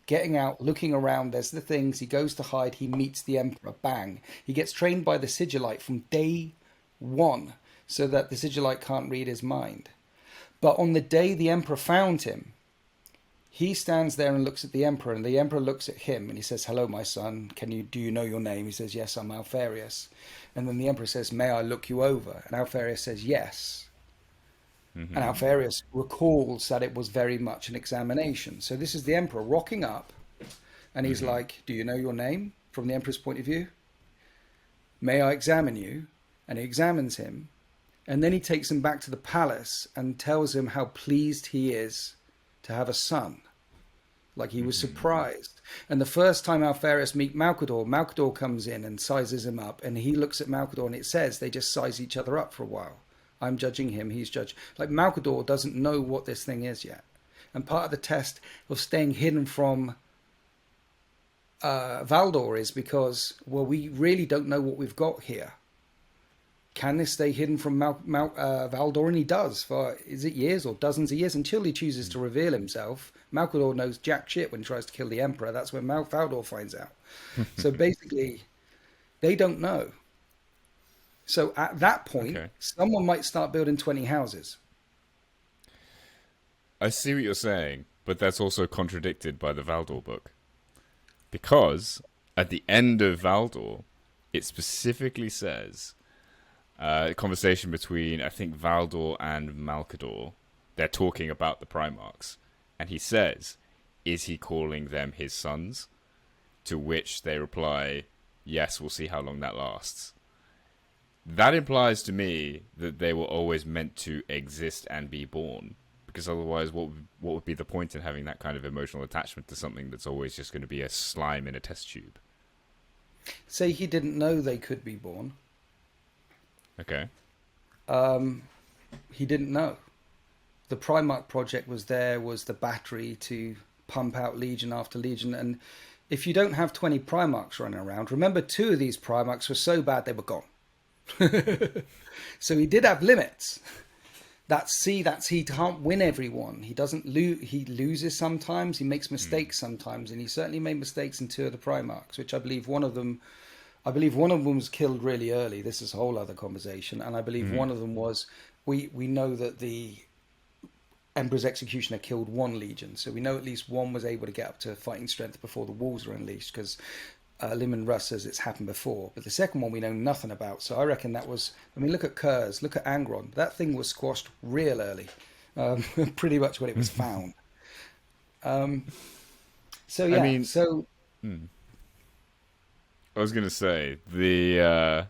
Speaker 2: Getting out, looking around, there's the things, he goes to hide, he meets the Emperor, bang. He gets trained by the Sigillite from day one, so that the Sigillite can't read his mind. But on the day the Emperor found him, he stands there and looks at the Emperor, and the Emperor looks at him, and he says, hello, my son, do you know your name? He says, yes, I'm Alfarius. And then the Emperor says, may I look you over? And Alfarius says, yes. And Alfarius recalls that it was very much an examination. So this is the Emperor rocking up, and he's like, do you know your name? From the Emperor's point of view. May I examine you? And he examines him, and then he takes him back to the palace and tells him how pleased he is to have a son. Like he was surprised. And the first time Alferes meet Malcador, Malcador comes in and sizes him up, and he looks at Malcador, and it says they just size each other up for a while. I'm judging him, he's judged. Like Malcador doesn't know what this thing is yet. And part of the test of staying hidden from Valdor is because, well, we really don't know what we've got here. Can this stay hidden from Valdor? And he does for, is it years or dozens of years, until he chooses to reveal himself. Malcador knows jack shit when he tries to kill the Emperor. That's when Valdor finds out. So basically, they don't know. So at that point, someone might start building 20 houses.
Speaker 3: I see what you're saying, but that's also contradicted by the Valdor book. Because at the end of Valdor, it specifically says, a conversation between, I think, Valdor and Malcador, they're talking about the Primarks. And he says, is he calling them his sons? To which they reply, yes, we'll see how long that lasts. That implies to me that they were always meant to exist and be born. Because otherwise, what would be the point in having that kind of emotional attachment to something that's always just going to be a slime in a test tube?
Speaker 2: Say he didn't know they could be born.
Speaker 3: Okay.
Speaker 2: He didn't know. The Primark Project was the battery to pump out legion after legion. And if you don't have 20 Primarks running around, remember 2 of these Primarks were so bad they were gone. So he did have limits. He can't win everyone. He doesn't he loses sometimes, he makes mistakes sometimes, and he certainly made mistakes in 2 of the Primarks, which I believe one of them was killed really early. This is a whole other conversation. And I believe one of them was, we know that the Emperor's Executioner killed 1 legion. So we know at least 1 was able to get up to fighting strength before the walls were unleashed, because Lyman Russ says it's happened before. But the second one we know nothing about. So I reckon that was, look at Kurz, look at Angron. That thing was squashed real early, pretty much when it was found. So yeah,
Speaker 3: I was going to say, the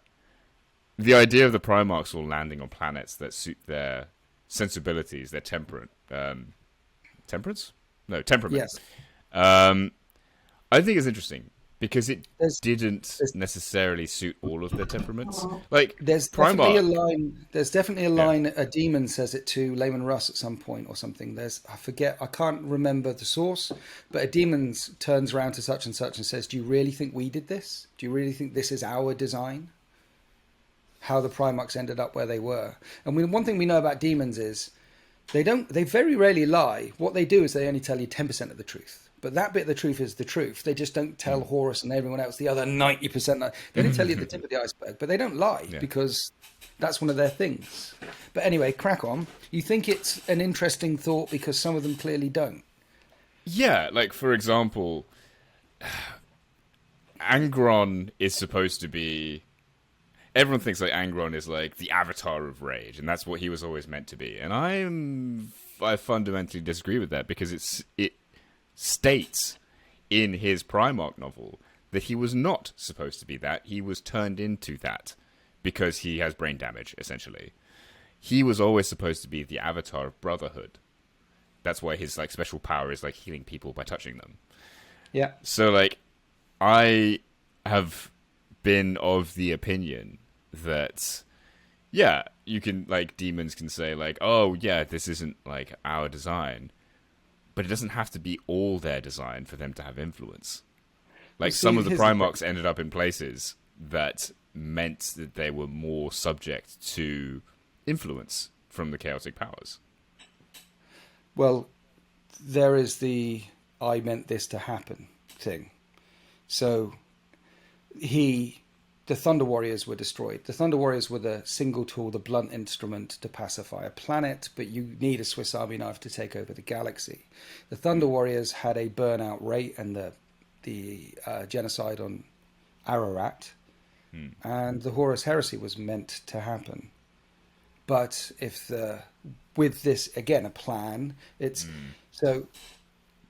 Speaker 3: idea of the Primarchs all landing on planets that suit their sensibilities, their temperament.
Speaker 2: Yes.
Speaker 3: I think it's interesting, because it didn't necessarily suit all of their temperaments. Like,
Speaker 2: there's definitely a line, a demon says it to Layman Russ at some point or something. I can't remember the source, but a demon turns around to such and such and says, do you really think we did this? Do you really think this is our design? How the Primarchs ended up where they were. And one thing we know about demons is they very rarely lie. What they do is they only tell you 10% of the truth. But that bit of the truth is the truth. They just don't tell Horus and everyone else the other 90%. They only tell you the tip of the iceberg, but they don't lie because that's one of their things. But anyway, crack on. You think it's an interesting thought because some of them clearly don't.
Speaker 3: Yeah, like, for example, Angron is supposed to be... Everyone thinks like Angron is like the avatar of rage, and that's what he was always meant to be. And I fundamentally disagree with that, because it states in his Primarch novel that he was not supposed to be that. He was turned into that because he has brain damage, essentially. He was always supposed to be the avatar of brotherhood. That's why his like special power is like healing people by touching them.
Speaker 2: Yeah.
Speaker 3: So like, I have been of the opinion that, yeah, you can, like, demons can say like, oh yeah, this isn't like our design, but it doesn't have to be all their design for them to have influence. Like, some of the Primarchs ended up in places that meant that they were more subject to influence from the chaotic powers.
Speaker 2: Well, there is the I meant this to happen thing. So the Thunder Warriors were destroyed. The Thunder Warriors were the single tool, the blunt instrument to pacify a planet, but you need a Swiss Army knife to take over the galaxy. The Thunder Warriors had a burnout rate and the genocide on Ararat, and the Horus Heresy was meant to happen. But with this, again, a plan, so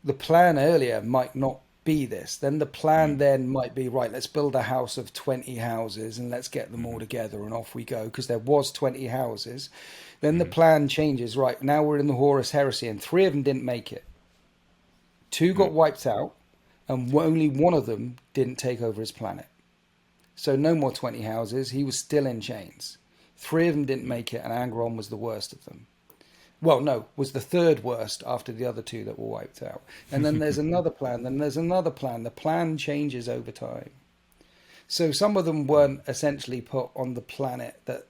Speaker 2: the plan earlier might not be this. Then the plan then might be, right, let's build a house of 20 houses and let's get them all together and off we go, because there was 20 houses. Then the plan changes, right, now we're in the Horus Heresy and 3 of them didn't make it. 2 got wiped out, and only one of them didn't take over his planet. So no more 20 houses. He was still in chains. 3 of them didn't make it, and Angron was the worst of them. Well, no, was the 3rd worst after the other 2 that were wiped out. And then there's another plan, then there's another plan. The plan changes over time. So some of them weren't essentially put on the planet that...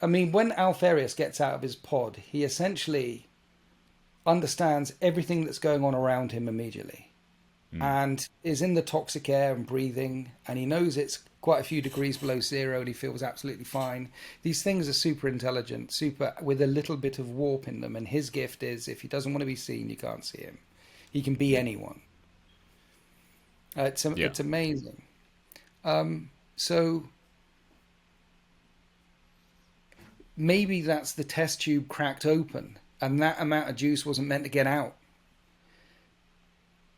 Speaker 2: I mean, when Alfarius gets out of his pod, he essentially understands everything that's going on around him immediately. And is in the toxic air and breathing, and he knows it's quite a few degrees below zero, and he feels absolutely fine. These things are super intelligent, super with a little bit of warp in them, and his gift is, if he doesn't want to be seen, you can't see him. He can be anyone. It's amazing. So maybe that's the test tube cracked open, and that amount of juice wasn't meant to get out.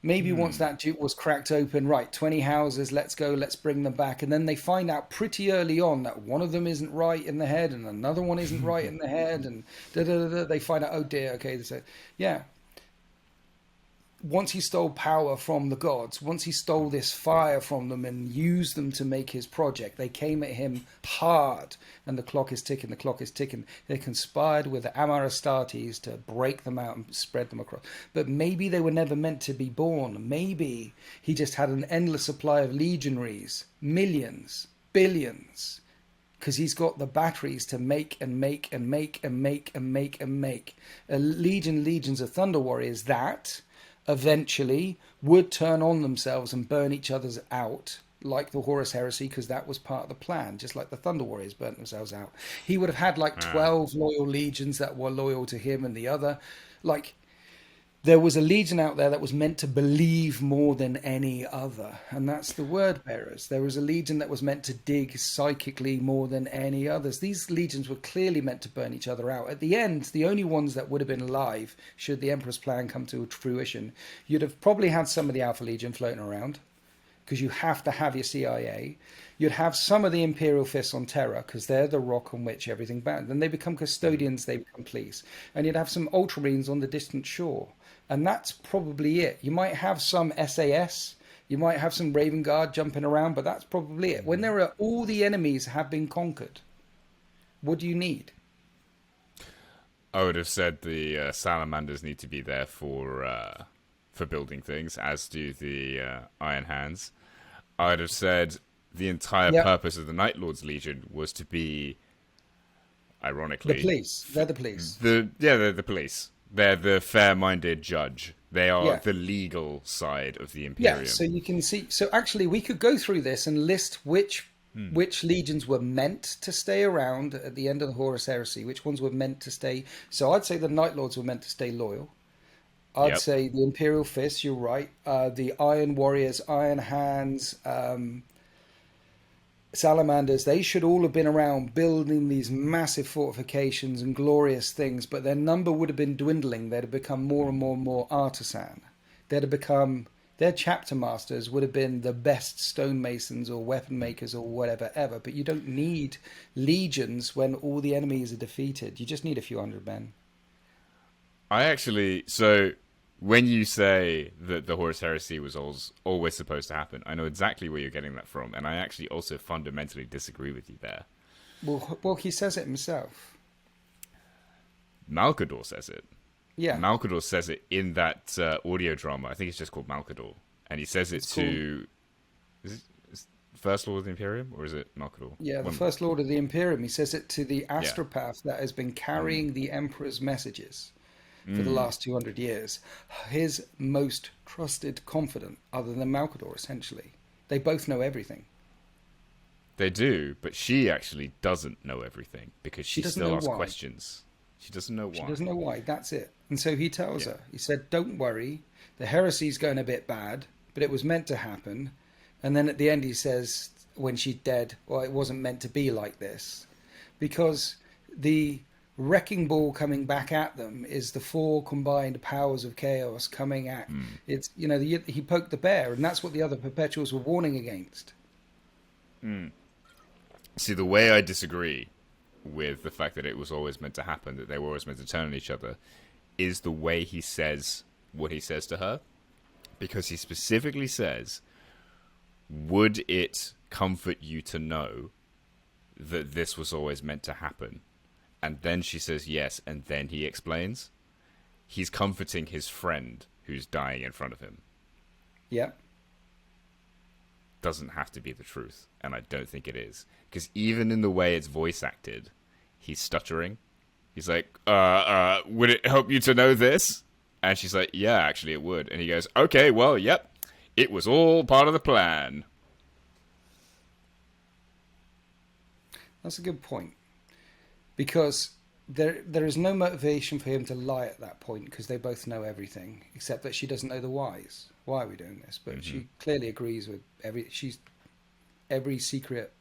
Speaker 2: Maybe once that juice was cracked open, right, 20 houses, let's go, let's bring them back. And then they find out pretty early on that one of them isn't right in the head and another one isn't right in the head. And they find out, oh dear, okay. Yeah. Once he stole power from the gods, once he stole this fire from them and used them to make his project, they came at him hard. And the clock is ticking, the clock is ticking. They conspired with Astartes to break them out and spread them across. But maybe they were never meant to be born. Maybe he just had an endless supply of legionaries, millions, billions, because he's got the batteries to make and make and make and make and make and make. Legions of Thunder Warriors that eventually would turn on themselves and burn each other's out, like the Horus Heresy, because that was part of the plan, just like the Thunder Warriors burnt themselves out. He would have had like 12 loyal legions that were loyal to him, and the other, like, there was a legion out there that was meant to believe more than any other, and that's the word bearers. There was a legion that was meant to dig psychically more than any others. These legions were clearly meant to burn each other out. At the end, the only ones that would have been alive, should the Emperor's plan come to fruition, you'd have probably had some of the Alpha Legion floating around, because you have to have your CIA. You'd have some of the Imperial Fists on Terra, because they're the rock on which everything bound. Then they become custodians, they become police. And you'd have some Ultramarines on the distant shore. And that's probably it. You might have some SAS, you might have some Raven Guard jumping around, but that's probably it. When there are all the enemies have been conquered, what do you need?
Speaker 3: I would have said the salamanders need to be there for building things, as do the Iron Hands. I would have said the entire purpose of the Night Lord's Legion was to be, ironically,
Speaker 2: the police. They're the police.
Speaker 3: They're the police. They're the fair-minded judge. They are the legal side of the Imperium.
Speaker 2: Yeah, so you can see. So actually, we could go through this and list which legions were meant to stay around at the end of the Horus Heresy, which ones were meant to stay. So I'd say the Night Lords were meant to stay loyal. I'd say the Imperial Fists, you're right. The Iron Warriors, Iron Hands, Salamanders, they should all have been around building these massive fortifications and glorious things, but their number would have been dwindling. They'd have become more and more and more artisan. They'd have become, their chapter masters would have been the best stonemasons or weapon makers or whatever ever, but you don't need legions when all the enemies are defeated. You just need a few hundred men.
Speaker 3: So when you say that the Horus Heresy was always supposed to happen, I know exactly where you're getting that from, and I actually also fundamentally disagree with you there.
Speaker 2: Well, he says it himself.
Speaker 3: Malcador says it.
Speaker 2: Yeah.
Speaker 3: Malcador says it in that audio drama. I think it's just called Malcador. And he says it to... Is it First Lord of the Imperium, or is it Malcador?
Speaker 2: Yeah, the First Lord of the Imperium. He says it to the astropath that has been carrying the Emperor's messages for the last 200 years. His most trusted confidant, other than Malcador, essentially. They both know everything.
Speaker 3: They do, but she actually doesn't know everything, because she still asks questions. She doesn't know why.
Speaker 2: She doesn't know why, that's it. And so he tells her, he said, don't worry, the heresy's going a bit bad, but it was meant to happen. And then at the end he says, when she's dead, well, it wasn't meant to be like this. Because the wrecking ball coming back at them is the 4 combined powers of chaos coming at it's, you know, he poked the bear, and that's what the other perpetuals were warning against.
Speaker 3: See, the way I disagree with the fact that it was always meant to happen, that they were always meant to turn on each other, is the way he says what he says to her. Because he specifically says, would it comfort you to know that this was always meant to happen? And then she says yes, and then he explains. He's comforting his friend who's dying in front of him.
Speaker 2: Yeah.
Speaker 3: Doesn't have to be the truth, and I don't think it is. Because even in the way it's voice acted, he's stuttering. He's like, would it help you to know this? And she's like, yeah, actually it would. And he goes, okay, well, yep. It was all part of the plan.
Speaker 2: That's a good point. Because there is no motivation for him to lie at that point, because they both know everything, except that she doesn't know the whys. Why are we doing this? But she clearly agrees with every secret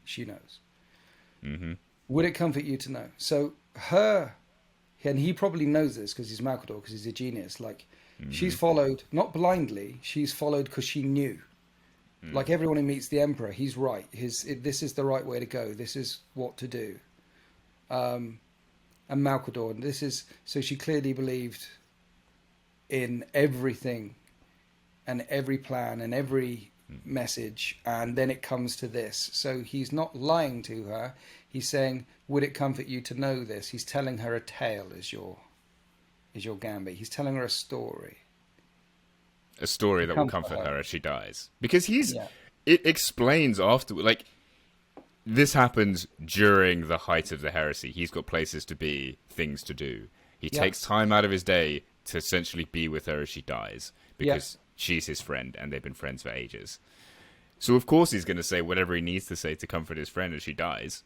Speaker 2: she knows. Mm-hmm. Would it comfort you to know? So and he probably knows this because he's Malcador, because he's a genius. Like, she's followed, not blindly, she's followed because she knew. Like everyone who meets the Emperor, he's right. This is the right way to go. This is what to do. And Malcador, so she clearly believed in everything and every plan and every message, and then it comes to this. So he's not lying to her. He's saying, would it comfort you to know this? He's telling her a tale, is your gambit. He's telling her a story.
Speaker 3: A story that will comfort her as she dies. Because it explains after, like, this happens during the height of the heresy. He's got places to be, things to do. He takes time out of his day to essentially be with her as she dies, because she's his friend and they've been friends for ages. So of course he's going to say whatever he needs to say to comfort his friend as she dies.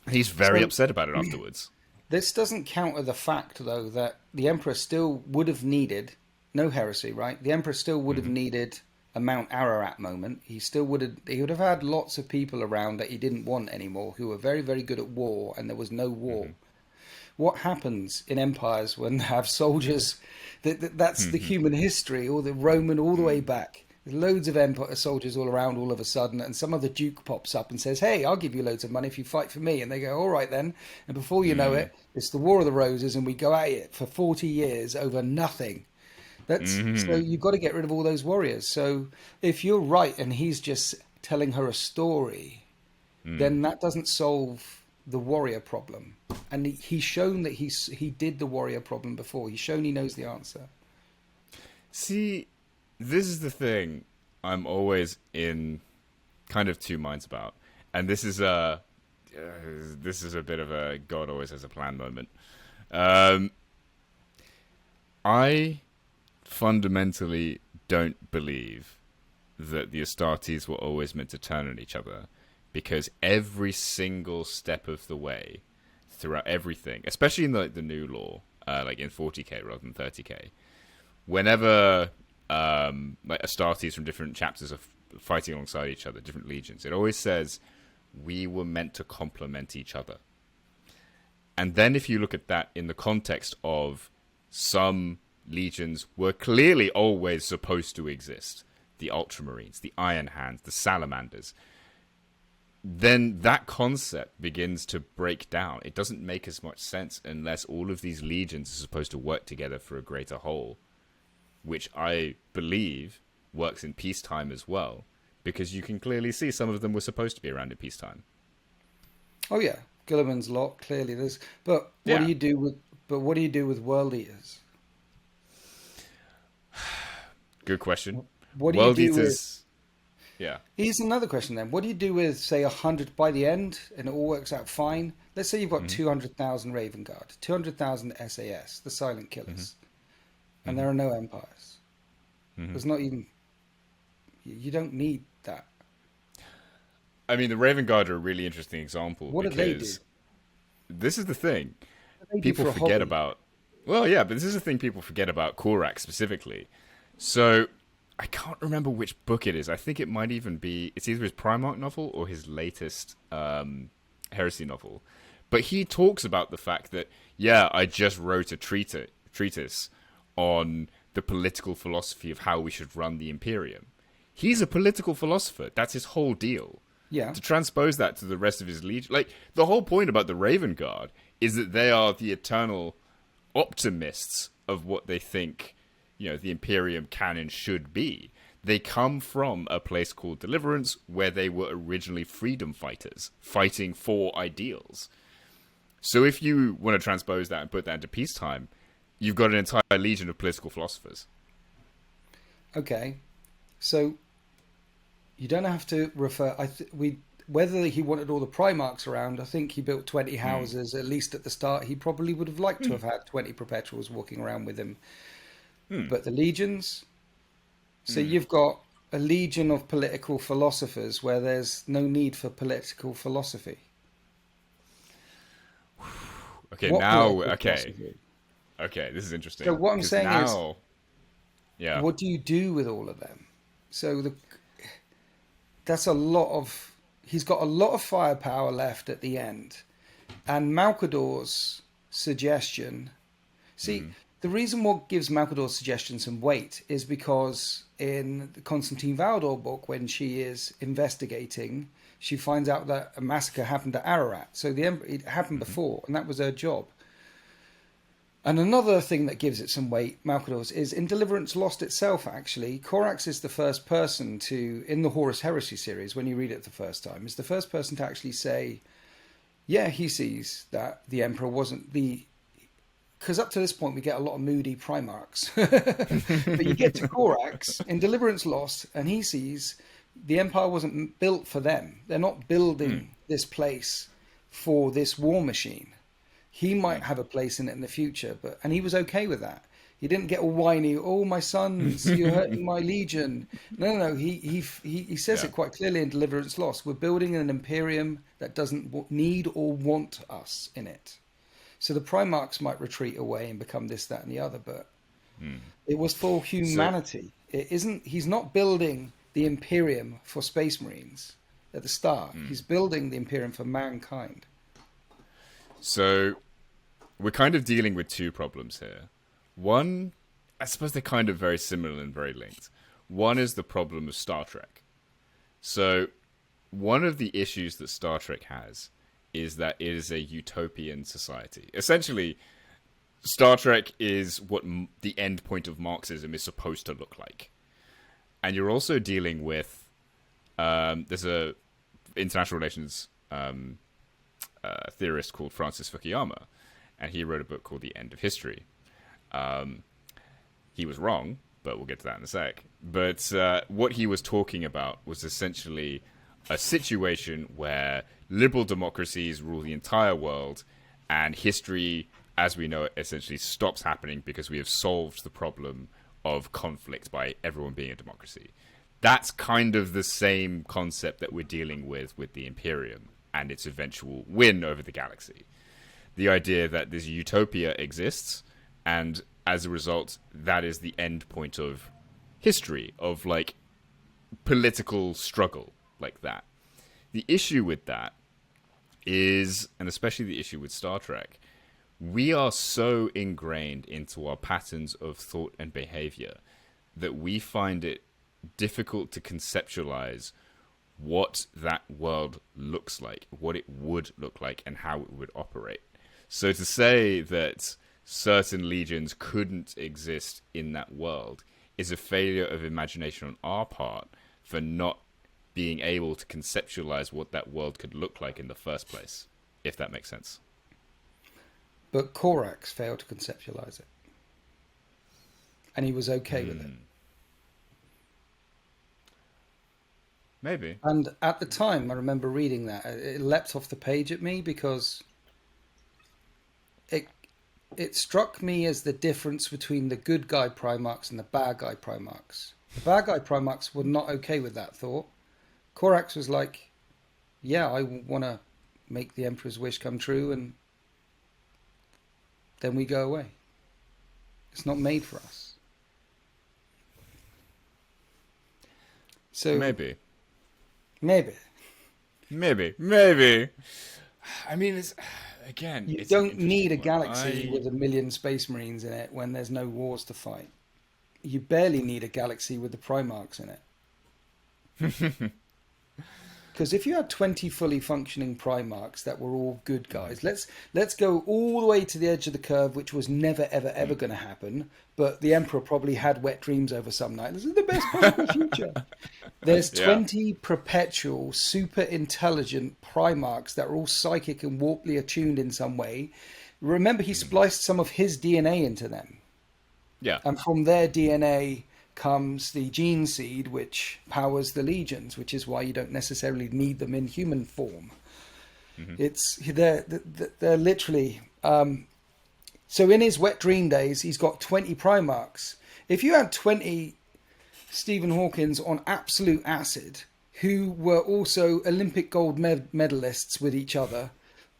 Speaker 3: He's very upset about it afterwards.
Speaker 2: This doesn't counter the fact, though, that the Emperor still would have needed no heresy, right? The Emperor still would have needed a Mount Ararat moment. He would have had lots of people around that he didn't want anymore, who were very, very good at war, and there was no war. What happens in empires when they have soldiers? That's the human history, or the Roman, all the way back. There's loads of empire soldiers all around all of a sudden, and some other duke pops up and says, hey, I'll give you loads of money if you fight for me. And they go, all right then. And before you know it, it's the War of the Roses, and we go at it for 40 years over nothing. So you've got to get rid of all those warriors. So if you're right and he's just telling her a story, then that doesn't solve the warrior problem. And he's shown that he did the warrior problem before. He's shown he knows the answer.
Speaker 3: See, this is the thing I'm always in kind of two minds about. And this is a bit of a God always has a plan moment. I fundamentally don't believe that the Astartes were always meant to turn on each other, because every single step of the way throughout everything, especially in the new law, like in 40k rather than 30k, whenever like Astartes from different chapters are fighting alongside each other, different legions, it always says we were meant to complement each other. And then if you look at that in the context of some legions were clearly always supposed to exist, the Ultramarines, the Iron Hands, the Salamanders, then that concept begins to break down. It doesn't make as much sense unless all of these legions are supposed to work together for a greater whole, which I believe works in peacetime as well, because you can clearly see some of them were supposed to be around in peacetime.
Speaker 2: Oh yeah, Gilliman's lot, clearly there's. But what do you do with world eaters?
Speaker 3: Good question.
Speaker 2: What do
Speaker 3: World
Speaker 2: you do
Speaker 3: Eaters,
Speaker 2: with... Here's another question then. What do you do with, say, 100 by the end, and it all works out fine? Let's say you've got 200,000 Raven Guard, 200,000 SAS, the Silent Killers, and there are no empires. There's not even... You don't need that.
Speaker 3: I mean, the Raven Guard are a really interesting example.
Speaker 2: What do they do?
Speaker 3: This is the thing. People forget about... Well, yeah, but this is the thing people forget about Korak specifically. So, I can't remember which book it is. I think it might even be... It's either his Primark novel or his latest Heresy novel. But he talks about the fact that, I just wrote a treatise on the political philosophy of how we should run the Imperium. He's a political philosopher. That's his whole deal.
Speaker 2: Yeah.
Speaker 3: To transpose that to the rest of his legion... Like, the whole point about the Raven Guard is that they are the eternal optimists of what they think, the Imperium can and should be. They come from a place called Deliverance, where they were originally freedom fighters, fighting for ideals. So if you want to transpose that and put that into peacetime, you've got an entire legion of political philosophers.
Speaker 2: Okay, so you don't have to refer. Whether he wanted all the Primarks around, I think he built 20 houses, at least at the start. He probably would have liked to have had 20 Perpetuals walking around with him. But the legions... So you've got a legion of political philosophers where there's no need for political philosophy.
Speaker 3: Okay, Okay, this is interesting.
Speaker 2: So what I'm saying is...
Speaker 3: Yeah.
Speaker 2: What do you do with all of them? So that's a lot of... He's got a lot of firepower left at the end. And Malcador's suggestion... See, the reason what gives Malcador's suggestion some weight is because in the Constantine Valdor book, when she is investigating, she finds out that a massacre happened at Ararat. So it happened before, and that was her job. And another thing that gives it some weight, Malcador's, is in Deliverance Lost itself, actually. Corax is the first person to, in the Horus Heresy series, when you read it the first time, is the first person to actually say, yeah, he sees that the Emperor wasn't the... Because up to this point, we get a lot of moody Primarchs. But you get to Corax in Deliverance Lost, and he sees the Empire wasn't built for them. They're not building this place for this war machine. He might have a place in it in the future, and he was okay with that. He didn't get all whiny. Oh, my sons, you're hurting my legion. No. He says it quite clearly in Deliverance Lost. We're building an Imperium that doesn't need or want us in it. So the Primarchs might retreat away and become this, that, and the other, but it was for humanity. It isn't. He's not building the Imperium for Space Marines at the start. He's building the Imperium for mankind.
Speaker 3: So we're kind of dealing with two problems here. One, I suppose they're kind of very similar and very linked. One is the problem of Star Trek. So one of the issues that Star Trek has is that it is a utopian society. Essentially, Star Trek is what the end point of Marxism is supposed to look like. And you're also dealing with... there's a international relations theorist called Francis Fukuyama, and he wrote a book called The End of History. He was wrong, but we'll get to that in a sec. But what he was talking about was essentially a situation where liberal democracies rule the entire world, and history, as we know it, essentially stops happening because we have solved the problem of conflict by everyone being a democracy. That's kind of the same concept that we're dealing with the Imperium and its eventual win over the galaxy. The idea that this utopia exists, and as a result, that is the end point of history, of like political struggle like that. The issue with that is, and especially the issue with Star Trek, we are so ingrained into our patterns of thought and behavior that we find it difficult to conceptualize what that world looks like, what it would look like, and how it would operate. So to say that certain legions couldn't exist in that world is a failure of imagination on our part for not being able to conceptualize what that world could look like in the first place, if that makes sense.
Speaker 2: But Corax failed to conceptualize it. And he was okay with it.
Speaker 3: Maybe.
Speaker 2: And at the time, I remember reading that. It leapt off the page at me because it struck me as the difference between the good guy Primarchs and the bad guy Primarchs. The bad guy Primarchs were not okay with that thought. Corax was like, yeah, I want to make the Emperor's wish come true, and then we go away. It's not made for us. So
Speaker 3: Maybe. I mean, it's again.
Speaker 2: You
Speaker 3: it's
Speaker 2: don't
Speaker 3: an
Speaker 2: need a
Speaker 3: interesting one.
Speaker 2: galaxy with 1 million Space Marines in it when there's no wars to fight. You barely need a galaxy with the Primarchs in it. Because if you had 20 fully functioning Primarchs that were all good guys, let's go all the way to the edge of the curve, which was never, ever, ever going to happen. But the Emperor probably had wet dreams over some night. This is the best possible future. There's 20 perpetual, super intelligent Primarchs that are all psychic and warply attuned in some way. Remember, he spliced some of his DNA into them.
Speaker 3: Yeah.
Speaker 2: And from their DNA comes the gene seed, which powers the legions, which is why you don't necessarily need them in human form. They're literally... so in his wet dream days, he's got 20 Primarchs. If you had 20 Stephen Hawkins on absolute acid, who were also Olympic gold medalists with each other,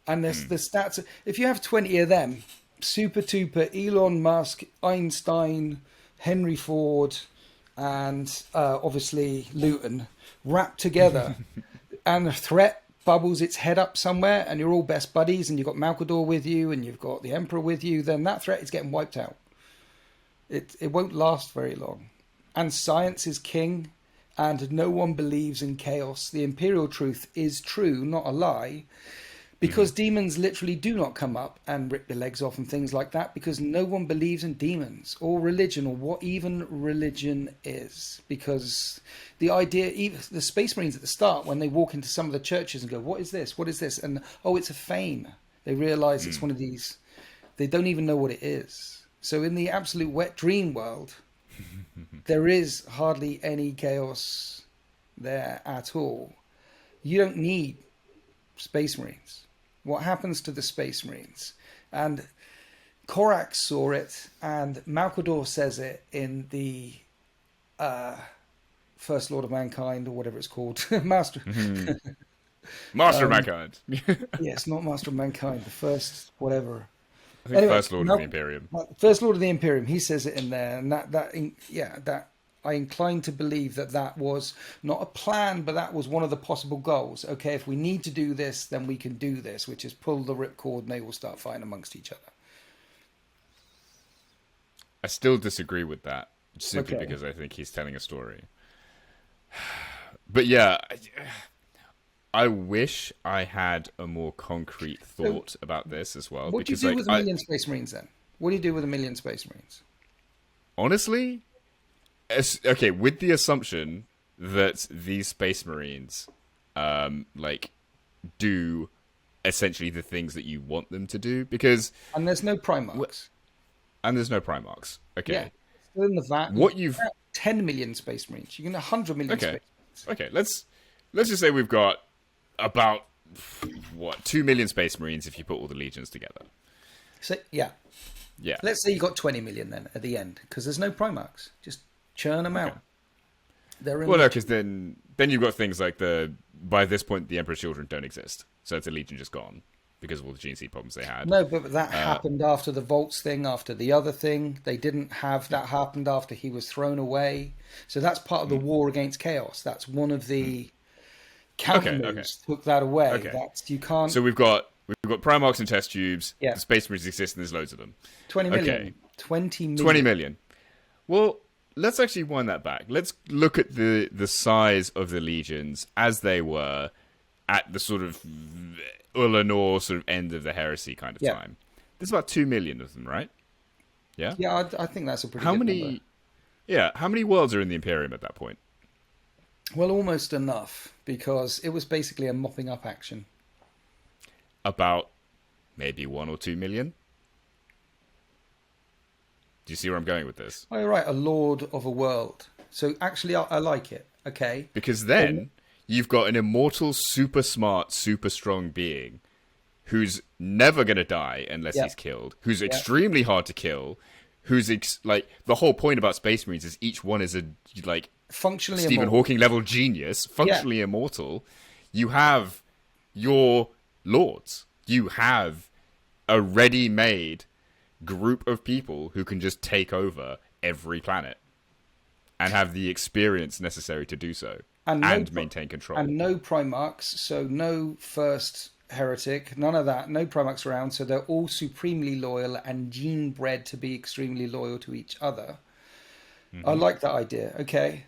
Speaker 2: and the stats... If you have 20 of them, super duper Elon Musk, Einstein, Henry Ford, and obviously Luton, wrapped together, and the threat bubbles its head up somewhere, and you're all best buddies, and you've got Malkador with you, and you've got the Emperor with you, then that threat is getting wiped out. It won't last very long. And science is king, and no one believes in chaos. The Imperial truth is true, not a lie. Because demons literally do not come up and rip their legs off and things like that, because no one believes in demons or religion or what even religion is. Because the idea, even the Space Marines at the start, when they walk into some of the churches and go, what is this? What is this? And, oh, it's a fane. They realize it's one of these, they don't even know what it is. So in the absolute wet dream world, there is hardly any chaos there at all. You don't need Space Marines. What happens to the Space Marines? And Korak saw it, and Malkador says it in the First Lord of Mankind, or whatever it's called. Master
Speaker 3: of Mankind.
Speaker 2: Yes, not Master of Mankind, the first whatever.
Speaker 3: I think First Lord of the Imperium.
Speaker 2: First Lord of the Imperium, he says it in there, and that I incline to believe that was not a plan, but that was one of the possible goals. Okay, if we need to do this, then we can do this, which is pull the ripcord and they will start fighting amongst each other.
Speaker 3: I still disagree with that, simply because I think he's telling a story. But yeah, I wish I had a more concrete thought about this as well.
Speaker 2: What do you do with a million Space Marines then? What do you do with a million Space Marines?
Speaker 3: Honestly... Okay, with the assumption that these Space Marines, do essentially the things that you want them to do, because...
Speaker 2: And there's no Primarks.
Speaker 3: Okay.
Speaker 2: Yeah. Still in the VAT.
Speaker 3: What you've...
Speaker 2: 10 million Space Marines. You can 100 million Space Marines.
Speaker 3: Okay, let's just say we've got about, 2 million Space Marines if you put all the legions together.
Speaker 2: So, yeah.
Speaker 3: Yeah.
Speaker 2: Let's say you got 20 million then at the end, because there's no Primarks. Just... churn them out.
Speaker 3: Well, no, because then you've got things like by this point the Emperor's Children don't exist, so it's a legion just gone because of all the gene seed problems they had.
Speaker 2: No, but that happened after the Volts thing, after the other thing. They didn't have that happened after he was thrown away. So that's part of the war against chaos. That's one of the countermoves took that away.
Speaker 3: Okay.
Speaker 2: That's you can't.
Speaker 3: So we've got Primarchs and test tubes.
Speaker 2: Yeah.
Speaker 3: The Space Marines exist, and there's loads of them.
Speaker 2: 20 million.
Speaker 3: Okay.
Speaker 2: 20 million.
Speaker 3: 20 million. Well, let's actually wind that back. Let's look at the size of the legions as they were at the sort of Ulanor sort of end of the Heresy kind of time. There's about 2 million of them, right? Yeah?
Speaker 2: Yeah, I think that's a pretty good number.
Speaker 3: Yeah, how many worlds are in the Imperium at that point?
Speaker 2: Well, almost enough, because it was basically a mopping up action.
Speaker 3: About maybe 1 or 2 million? Do you see where I'm going with this?
Speaker 2: Oh, you're right, a lord of a world. So actually, I like it. Okay.
Speaker 3: Because then you've got an immortal, super smart, super strong being who's never going to die unless he's killed, who's extremely hard to kill, who's the whole point about Space Marines is each one is a
Speaker 2: functionally
Speaker 3: Stephen
Speaker 2: immortal.
Speaker 3: Hawking level genius, functionally immortal. You have your lords. You have a ready-made group of people who can just take over every planet and have the experience necessary to do so and maintain control.
Speaker 2: And no Primarchs, so no first heretic, none of that, no Primarchs around, so they're all supremely loyal and gene-bred to be extremely loyal to each other. I like that idea, okay.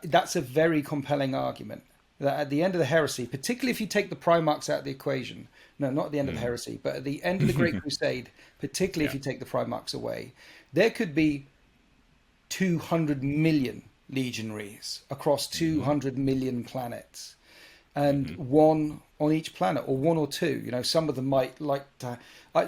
Speaker 2: That's a very compelling argument. that at the end of the Heresy, particularly if you take the Primarchs out of the equation, no, not at the end of the Heresy, but at the end of the Great Crusade, particularly if you take the Primarchs away, there could be 200 million legionaries across 200 million planets, and one on each planet, or one or two. You know, some of them might like to.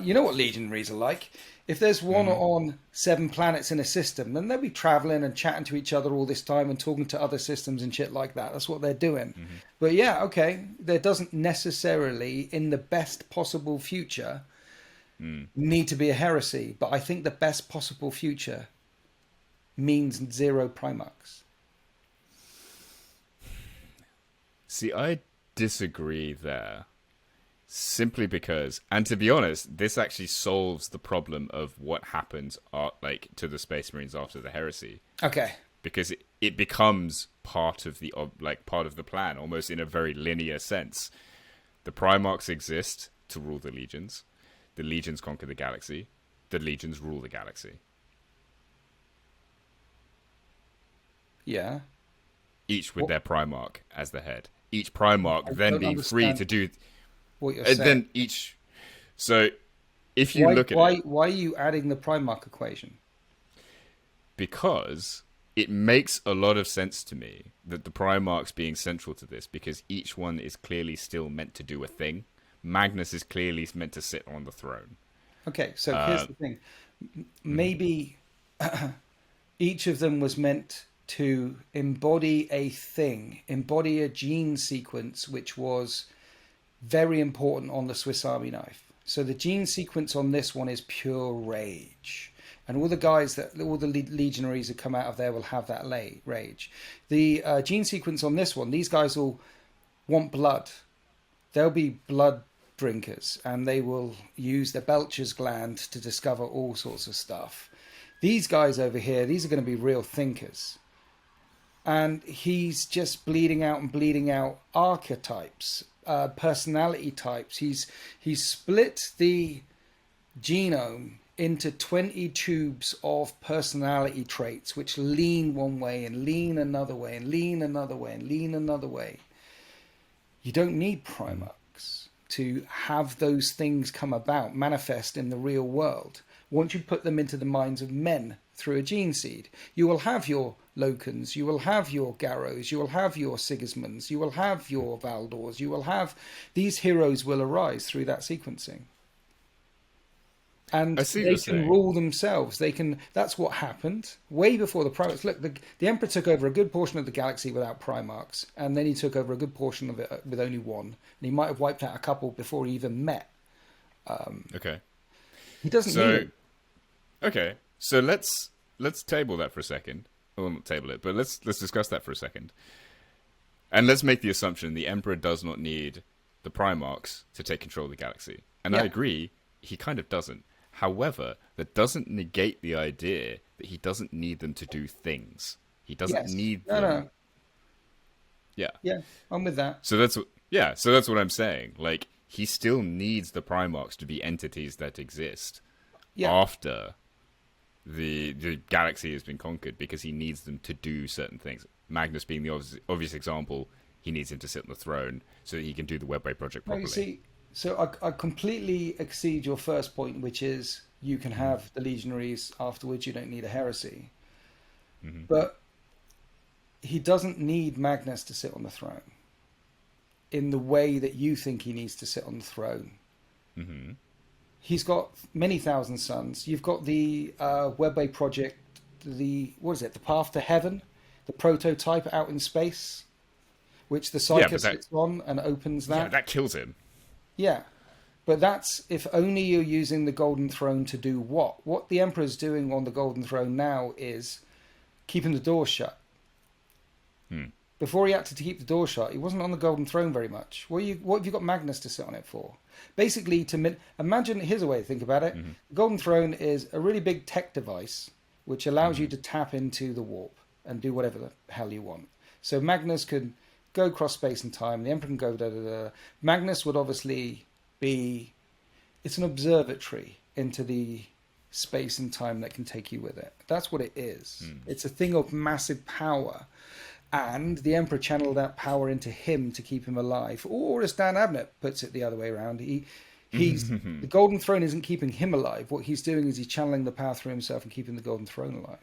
Speaker 2: You know what legionaries are like. If there's one on 7 planets in a system, then they'll be traveling and chatting to each other all this time and talking to other systems and shit like that. That's what they're doing. But yeah, okay, there doesn't necessarily, in the best possible future, need to be a heresy. But I think the best possible future means 0 Primarchs.
Speaker 3: See, I disagree there. Simply because, and to be honest, this actually solves the problem of what happens to the Space Marines after the Heresy.
Speaker 2: Okay.
Speaker 3: Because it becomes part of the plan, almost in a very linear sense. The Primarchs exist to rule the legions. The legions conquer the galaxy. The legions rule the galaxy.
Speaker 2: Yeah.
Speaker 3: Each with their Primarch as the head. Each Primarch then being free to do.
Speaker 2: What you're saying.
Speaker 3: Then each. So, if you look at it,
Speaker 2: why are you adding the Primarch equation?
Speaker 3: Because it makes a lot of sense to me that the Primarchs being central to this, because each one is clearly still meant to do a thing. Magnus is clearly meant to sit on the throne.
Speaker 2: Okay, so here's the thing. Maybe each of them was meant to embody a thing, embody a gene sequence, which was very important on the Swiss Army knife. So the gene sequence on this one is pure rage. And all the legionaries that come out of there will have that rage. The gene sequence on this one, these guys will want blood. They'll be blood drinkers, and they will use the Belcher's gland to discover all sorts of stuff. These guys over here, these are going to be real thinkers. And he's just bleeding out archetypes, personality types. He's split the genome into 20 tubes of personality traits, which lean one way and lean another way and lean another way and lean another way. You don't need Primarchs to have those things come about, manifest in the real world. Once you put them into the minds of men through a gene seed, you will have your Locans, you will have your Garrows, you will have your Sigismunds, you will have your Valdors, you will have... These heroes will arise through that sequencing. And they can rule themselves. They can. That's what happened way before the Primarchs. Look, the Emperor took over a good portion of the galaxy without Primarchs, and then he took over a good portion of it with only one. And he might have wiped out a couple before he even met.
Speaker 3: Okay.
Speaker 2: He doesn't need it.
Speaker 3: Okay, so let's table that for a second. Well, not table it, but let's discuss that for a second. And let's make the assumption the Emperor does not need the Primarchs to take control of the galaxy. And I agree, he kind of doesn't. However, that doesn't negate the idea that he doesn't need them to do things. He doesn't need them.
Speaker 2: No.
Speaker 3: Yeah.
Speaker 2: Yeah, I'm with that.
Speaker 3: So that's what I'm saying. Like, he still needs the Primarchs to be entities that exist after the galaxy has been conquered, because he needs them to do certain things. Magnus being the obvious example, he needs him to sit on the throne so that he can do the Webway project properly.
Speaker 2: No, you see, so I completely exceed your first point, which is you can have the legionaries afterwards. You don't need a heresy. Mm-hmm. But he doesn't need Magnus to sit on the throne in the way that you think he needs to sit on the throne.
Speaker 3: Mm-hmm.
Speaker 2: He's got many thousand suns. You've got the Webway project, the Path to Heaven, the prototype out in space, which the Psyker sits on and opens that.
Speaker 3: Yeah, that kills him.
Speaker 2: Yeah, but that's if only you're using the Golden Throne to do what? What the Emperor's doing on the Golden Throne now is keeping the door shut. Before he had to keep the door shut, he wasn't on the Golden Throne very much. What have you got Magnus to sit on it for? Basically, imagine, here's a way to think about it.
Speaker 3: Mm-hmm.
Speaker 2: The Golden Throne is a really big tech device which allows you to tap into the warp and do whatever the hell you want. So Magnus could go across space and time. The Emperor can go da-da-da. Magnus would obviously be... It's an observatory into the space and time that can take you with it. That's what it is. It's a thing of massive power. And the Emperor channeled that power into him to keep him alive. Or as Dan Abnett puts it the other way around, he's the Golden Throne isn't keeping him alive. What he's doing is he's channeling the power through himself and keeping the Golden Throne alive.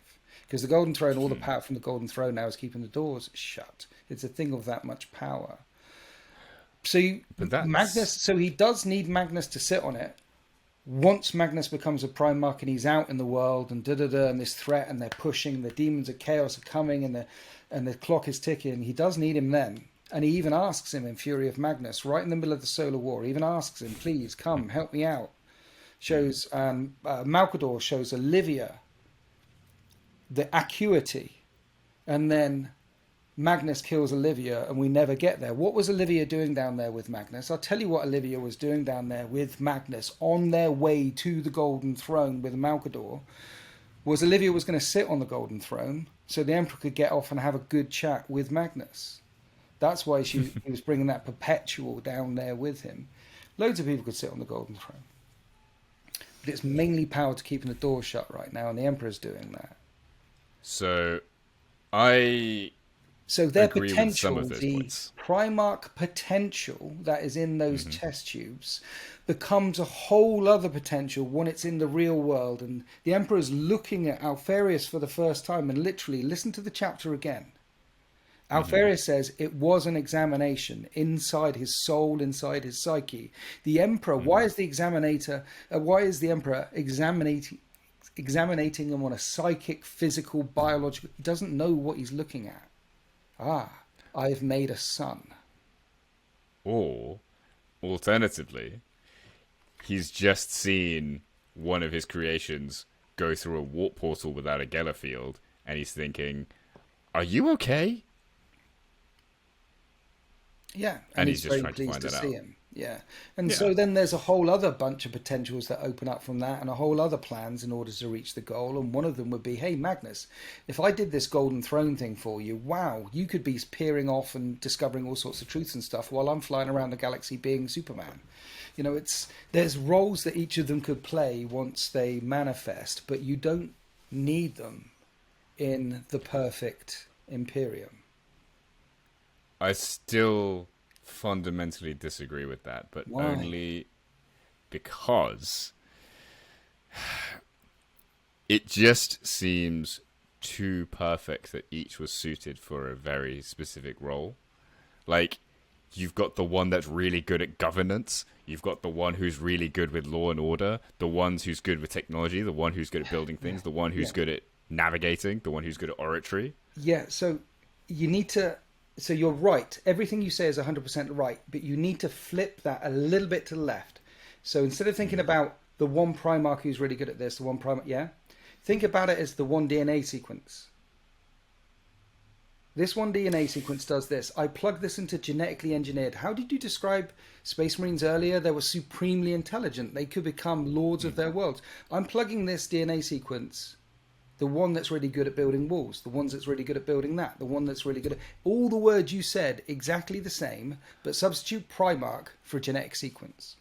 Speaker 2: Because the Golden Throne, all the power from the Golden Throne now is keeping the doors shut. It's a thing of that much power. So Magnus, so he does need Magnus to sit on it. Once Magnus becomes a Primarch and he's out in the world and and this threat and they're pushing, the demons of chaos are coming and the clock is ticking, he does need him then. And he even asks him in Fury of Magnus, right in the middle of the Solar War, he even asks him, please come, help me out. Shows Malcador shows Olivia the acuity, and then Magnus kills Olivia and we never get there. What was Olivia doing down there with Magnus? I'll tell you what Olivia was doing down there with Magnus on their way to the Golden Throne with Malcador. Was Olivia was going to sit on the Golden Throne so the Emperor could get off and have a good chat with Magnus. That's why he was bringing that perpetual down there with him. Loads of people could sit on the Golden Throne. But it's mainly power to keeping the doors shut right now, and the Emperor's doing that.
Speaker 3: So
Speaker 2: their
Speaker 3: agree with
Speaker 2: potential,
Speaker 3: some of those
Speaker 2: the
Speaker 3: points.
Speaker 2: Primarch potential that is in those test tubes, becomes a whole other potential when it's in the real world. And the Emperor's looking at Alfarius for the first time, and literally, listen to the chapter again. Alfarius says it was an examination inside his soul, inside his psyche. The Emperor, why is the Emperor examining him on a psychic, physical, biological? He doesn't know what he's looking at. I have made a son.
Speaker 3: Or, alternatively, he's just seen one of his creations go through a warp portal without a Geller field, and he's thinking, are you okay?
Speaker 2: Yeah,
Speaker 3: and he's just
Speaker 2: very
Speaker 3: trying to
Speaker 2: pleased
Speaker 3: find
Speaker 2: to
Speaker 3: that
Speaker 2: see
Speaker 3: out.
Speaker 2: him. Yeah, and so then there's a whole other bunch of potentials that open up from that, and a whole other plans in order to reach the goal. And one of them would be, hey Magnus, if I did this Golden Throne thing for you, wow, you could be peering off and discovering all sorts of truths and stuff while I'm flying around the galaxy being Superman. You know, there's roles that each of them could play once they manifest, but you don't need them in the perfect Imperium.
Speaker 3: I still fundamentally disagree with that, but
Speaker 2: Why?
Speaker 3: only because it just seems too perfect that each was suited for a very specific role. Like, you've got the one that's really good at governance, you've got the one who's really good with law and order, the one who's good with technology, the one who's good at building things, the one who's good at navigating, the one who's good at oratory.
Speaker 2: Yeah, so you need to... So you're right. Everything you say is 100% right, but you need to flip that a little bit to the left. So instead of thinking about the one Primarch who's really good at this, the one Primarch, think about it as the one DNA sequence. This one DNA sequence does this. I plug this into genetically engineered. How did you describe Space Marines earlier? They were supremely intelligent. They could become lords of their worlds. I'm plugging this DNA sequence, the one that's really good at building walls, the ones that's really good at building that, the one that's really good at... All the words you said, exactly the same, but substitute Primarch for genetic sequence.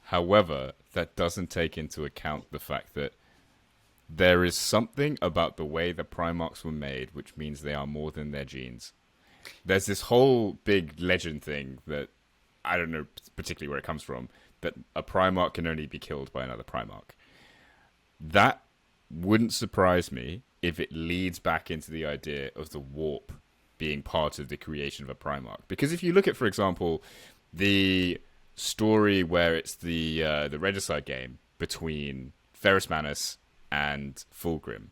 Speaker 3: However, that doesn't take into account the fact that there is something about the way the Primarchs were made which means they are more than their genes. There's this whole big legend thing that, I don't know particularly where it comes from, that a Primarch can only be killed by another Primarch. That wouldn't surprise me if it leads back into the idea of the warp being part of the creation of a Primarch. Because if you look at, for example, the story where it's the Regicide game between Ferrus Manus and Fulgrim,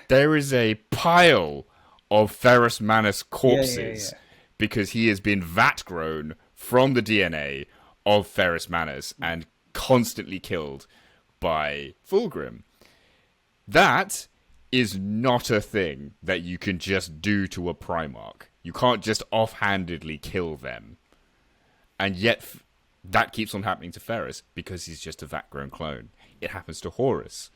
Speaker 3: there is a pile of Ferrus Manus corpses because he has been vat grown from the DNA of Ferrus Manus and constantly killed by Fulgrim. That is not a thing that you can just do to a Primarch. You can't just offhandedly kill them. And yet, that keeps on happening to Ferrus because he's just a vat-grown clone. It happens to Horus.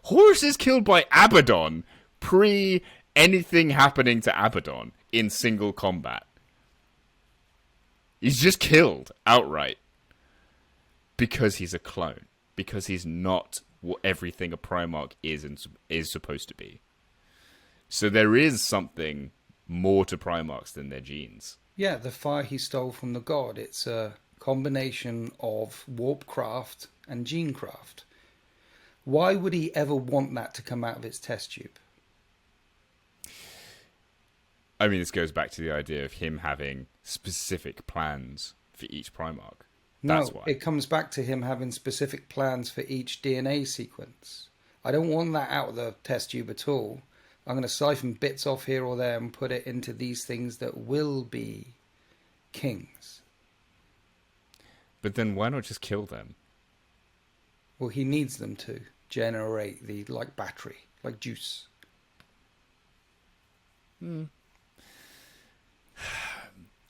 Speaker 3: Horus is killed by Abaddon pre-anything happening to Abaddon in single combat. He's just killed outright. Because he's a clone. Because he's not what everything a Primarch is and is supposed to be. So there is something more to Primarks than their genes.
Speaker 2: Yeah, the fire he stole from the god. It's a combination of warp craft and gene craft. Why would he ever want that to come out of its test tube?
Speaker 3: I mean, this goes back to the idea of him having specific plans for each Primarch. That's
Speaker 2: No,
Speaker 3: why.
Speaker 2: it comes back to him having specific plans for each DNA sequence. I don't want that out of the test tube at all. I'm going to siphon bits off here or there and put it into these things that will be kings.
Speaker 3: But then why not just kill them?
Speaker 2: Well, he needs them to generate the, like battery, like juice.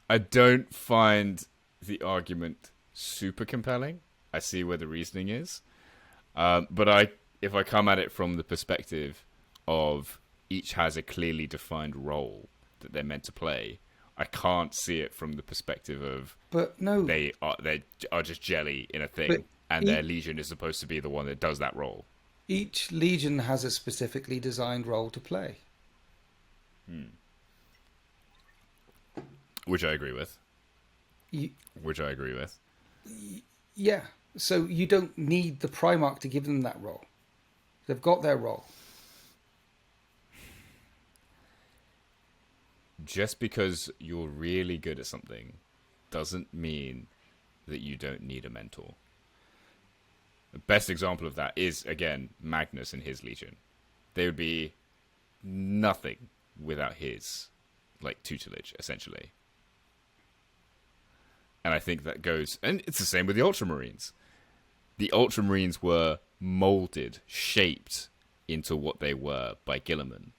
Speaker 3: I don't find the argument super compelling. I see where the reasoning is. But if I come at it from the perspective of each has a clearly defined role that they're meant to play, I can't see it from the perspective of they are just jelly in a thing, and their legion is supposed to be the one that does that role.
Speaker 2: Each legion has a specifically designed role to play.
Speaker 3: Which I agree with.
Speaker 2: You, yeah, so you don't need the Primarch to give them that role. They've got their role.
Speaker 3: Just because you're really good at something doesn't mean that you don't need a mentor. The best example of that is, again, Magnus and his legion. They would be nothing without his tutelage, essentially. And I think that goes... And it's the same with the Ultramarines. The Ultramarines were molded, shaped into what they were by Guilliman.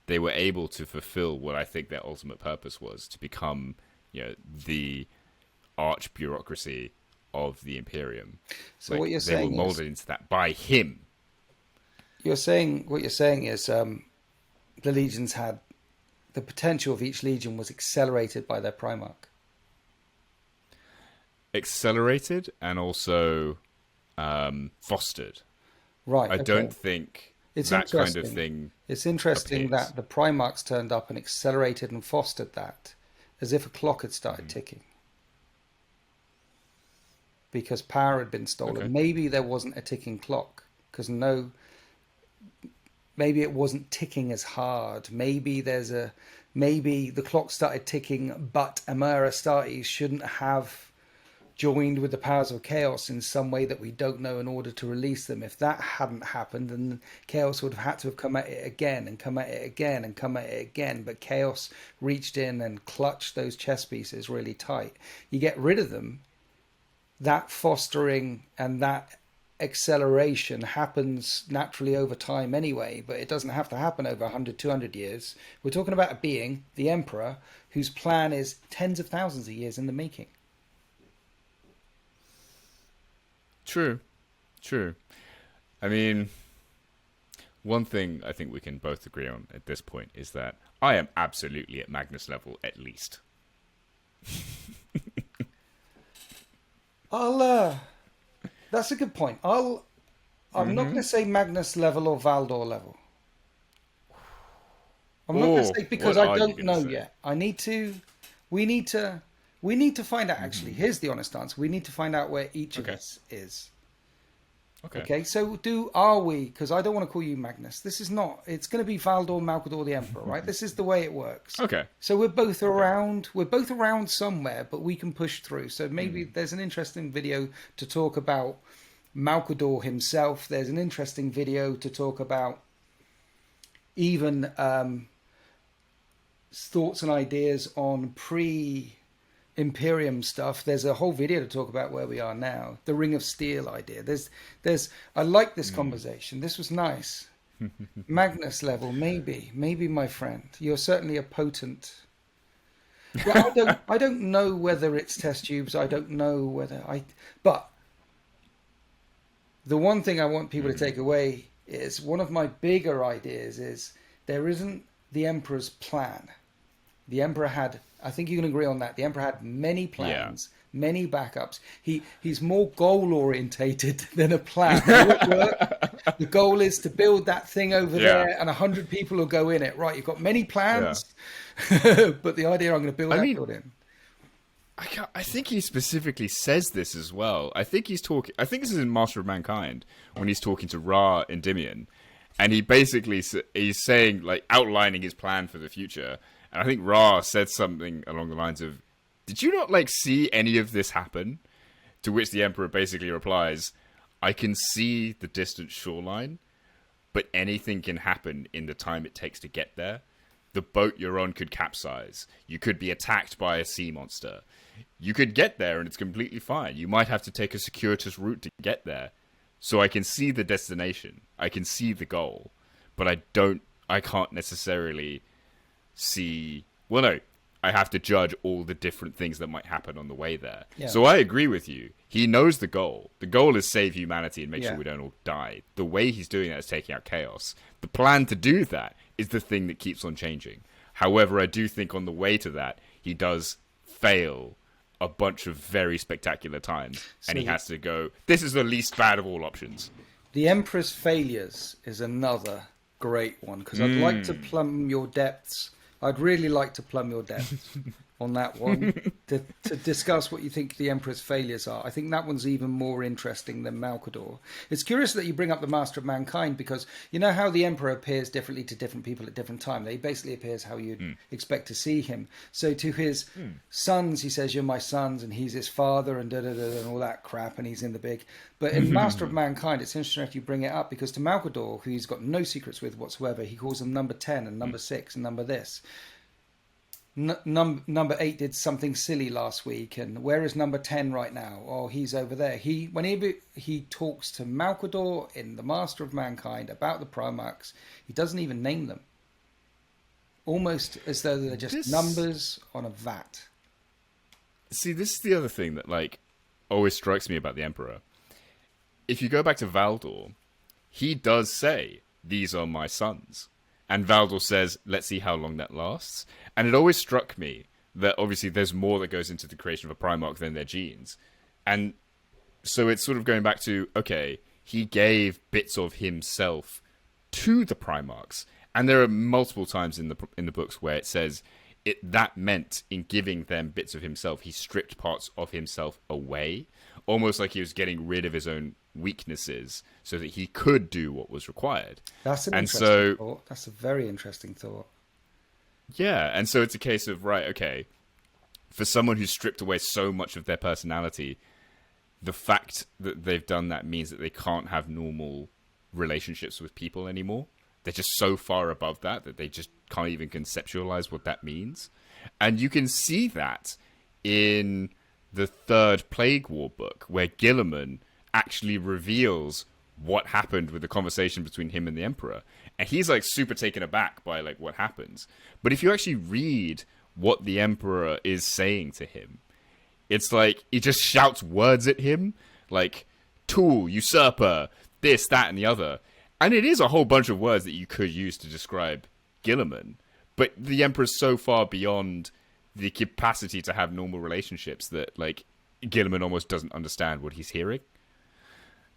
Speaker 3: They were able to fulfill what I think their ultimate purpose was, to become, the arch bureaucracy of the Imperium.
Speaker 2: So what you're saying
Speaker 3: they were molded into that by him.
Speaker 2: What you're saying is the legions had the potential of each legion was accelerated by their Primarch.
Speaker 3: Accelerated and also fostered.
Speaker 2: Right.
Speaker 3: I don't think
Speaker 2: it's
Speaker 3: that kind of thing.
Speaker 2: It's interesting
Speaker 3: appears.
Speaker 2: that the Primarchs turned up and accelerated and fostered that, as if a clock had started ticking. Because power had been stolen.
Speaker 3: Okay.
Speaker 2: Maybe there wasn't a ticking clock, because maybe it wasn't ticking as hard. Maybe the clock started ticking, but Astartes shouldn't have joined with the powers of chaos in some way that we don't know in order to release them. If that hadn't happened, then chaos would have had to have come at it again and come at it again and come at it again. But chaos reached in and clutched those chess pieces really tight. You get rid of them, that fostering and that acceleration happens naturally over time anyway, but it doesn't have to happen over 100, 200 years. We're talking about a being, the Emperor, whose plan is tens of thousands of years in the making.
Speaker 3: True. I mean, one thing I think we can both agree on at this point is that I am absolutely at Magnus level, at least.
Speaker 2: That's a good point. I'm not going to say Magnus level or Valdor level. I'm not going to say, because I don't know yet. We need to find out, actually. Here's the honest answer. We need to find out where each of us is. Okay, so are we, because I don't want to call you Magnus. This is not, it's going to be Valdor, Malcador the Emperor, right? This is the way it works.
Speaker 3: Okay.
Speaker 2: So we're both around somewhere, but we can push through. So maybe there's an interesting video to talk about Malcador himself. There's an interesting video to talk about even thoughts and ideas on Imperium stuff. There's a whole video to talk about where we are now. The Ring of Steel idea. I like this conversation. This was nice. Magnus level, maybe my friend. You're certainly a potent. Well, I don't know whether it's test tubes. I don't know but the one thing I want people to take away is one of my bigger ideas is there isn't the Emperor's plan. The Emperor had, I think you can agree on that, the Emperor had many plans, many backups. He's more goal orientated than a plan. The goal is to build that thing over
Speaker 3: Yeah.
Speaker 2: there, and 100 people will go in it. Right, you've got many plans, but the idea I'm going to build
Speaker 3: I
Speaker 2: that
Speaker 3: mean,
Speaker 2: building.
Speaker 3: I think he specifically says this as well. I think he's talking. I think this is in Master of Mankind when he's talking to Ra and Endymion, and he basically he's saying, like, outlining his plan for the future. And I think Ra said something along the lines of, "Did you not like see any of this happen?" To which the Emperor basically replies, "I can see the distant shoreline, but anything can happen in the time it takes to get there. The boat you're on could capsize. You could be attacked by a sea monster. You could get there and it's completely fine. You might have to take a circuitous route to get there. So I can see the destination. I can see the goal. But I can't necessarily see... Well, no. I have to judge all the different things that might happen on the way there."
Speaker 2: Yeah.
Speaker 3: So I agree with you. He knows the goal. The goal is save humanity and make sure we don't all die. The way he's doing that is taking out chaos. The plan to do that is the thing that keeps on changing. However, I do think on the way to that, he does fail a bunch of very spectacular times. And he has to go, this is the least bad of all options.
Speaker 2: The Empress failures is another great one, because I'd like to plumb your depths. I'd really like to plumb your depths on that one to discuss what you think the Emperor's failures are. I think that one's even more interesting than Malkador. It's curious that you bring up the Master of Mankind, because you know how the Emperor appears differently to different people at different times. He basically appears how you'd expect to see him. So to his sons, he says, "You're my sons," and he's his father, and and all that crap, and he's in the big. But in Master of Mankind, it's interesting if you bring it up, because to Malkador, who he's got no secrets with whatsoever, he calls them number 10 and number 6 and number this. Number 8 did something silly last week, and where is number 10 right now? Oh, he's over there. Whenever he talks to Malkador in the Master of Mankind about the Primarks, he doesn't even name them. Almost as though they're just numbers on a vat.
Speaker 3: See, this is the other thing that, like, always strikes me about the Emperor. If you go back to Valdor, he does say, "These are my sons." And Valdor says, "Let's see how long that lasts." And it always struck me that obviously there's more that goes into the creation of a Primarch than their genes. And so it's sort of going back to, okay, he gave bits of himself to the Primarchs. And there are multiple times in the books where it says that meant in giving them bits of himself, he stripped parts of himself away, almost like he was getting rid of his own weaknesses so that he could do what was required.
Speaker 2: That's an interesting thought. That's a very interesting thought.
Speaker 3: Yeah, and so it's a case of, right, okay, for someone who's stripped away so much of their personality, the fact that they've done that means that they can't have normal relationships with people anymore. They're just so far above that they just can't even conceptualize what that means. And you can see that in the third Plague War book, where Guilliman actually reveals what happened with the conversation between him and the Emperor. And he's like super taken aback by like what happens. But if you actually read what the Emperor is saying to him, it's like he just shouts words at him, like tool, usurper, this, that, and the other. And it is a whole bunch of words that you could use to describe Guilliman. But the Emperor's so far beyond the capacity to have normal relationships that like Guilliman almost doesn't understand what he's hearing.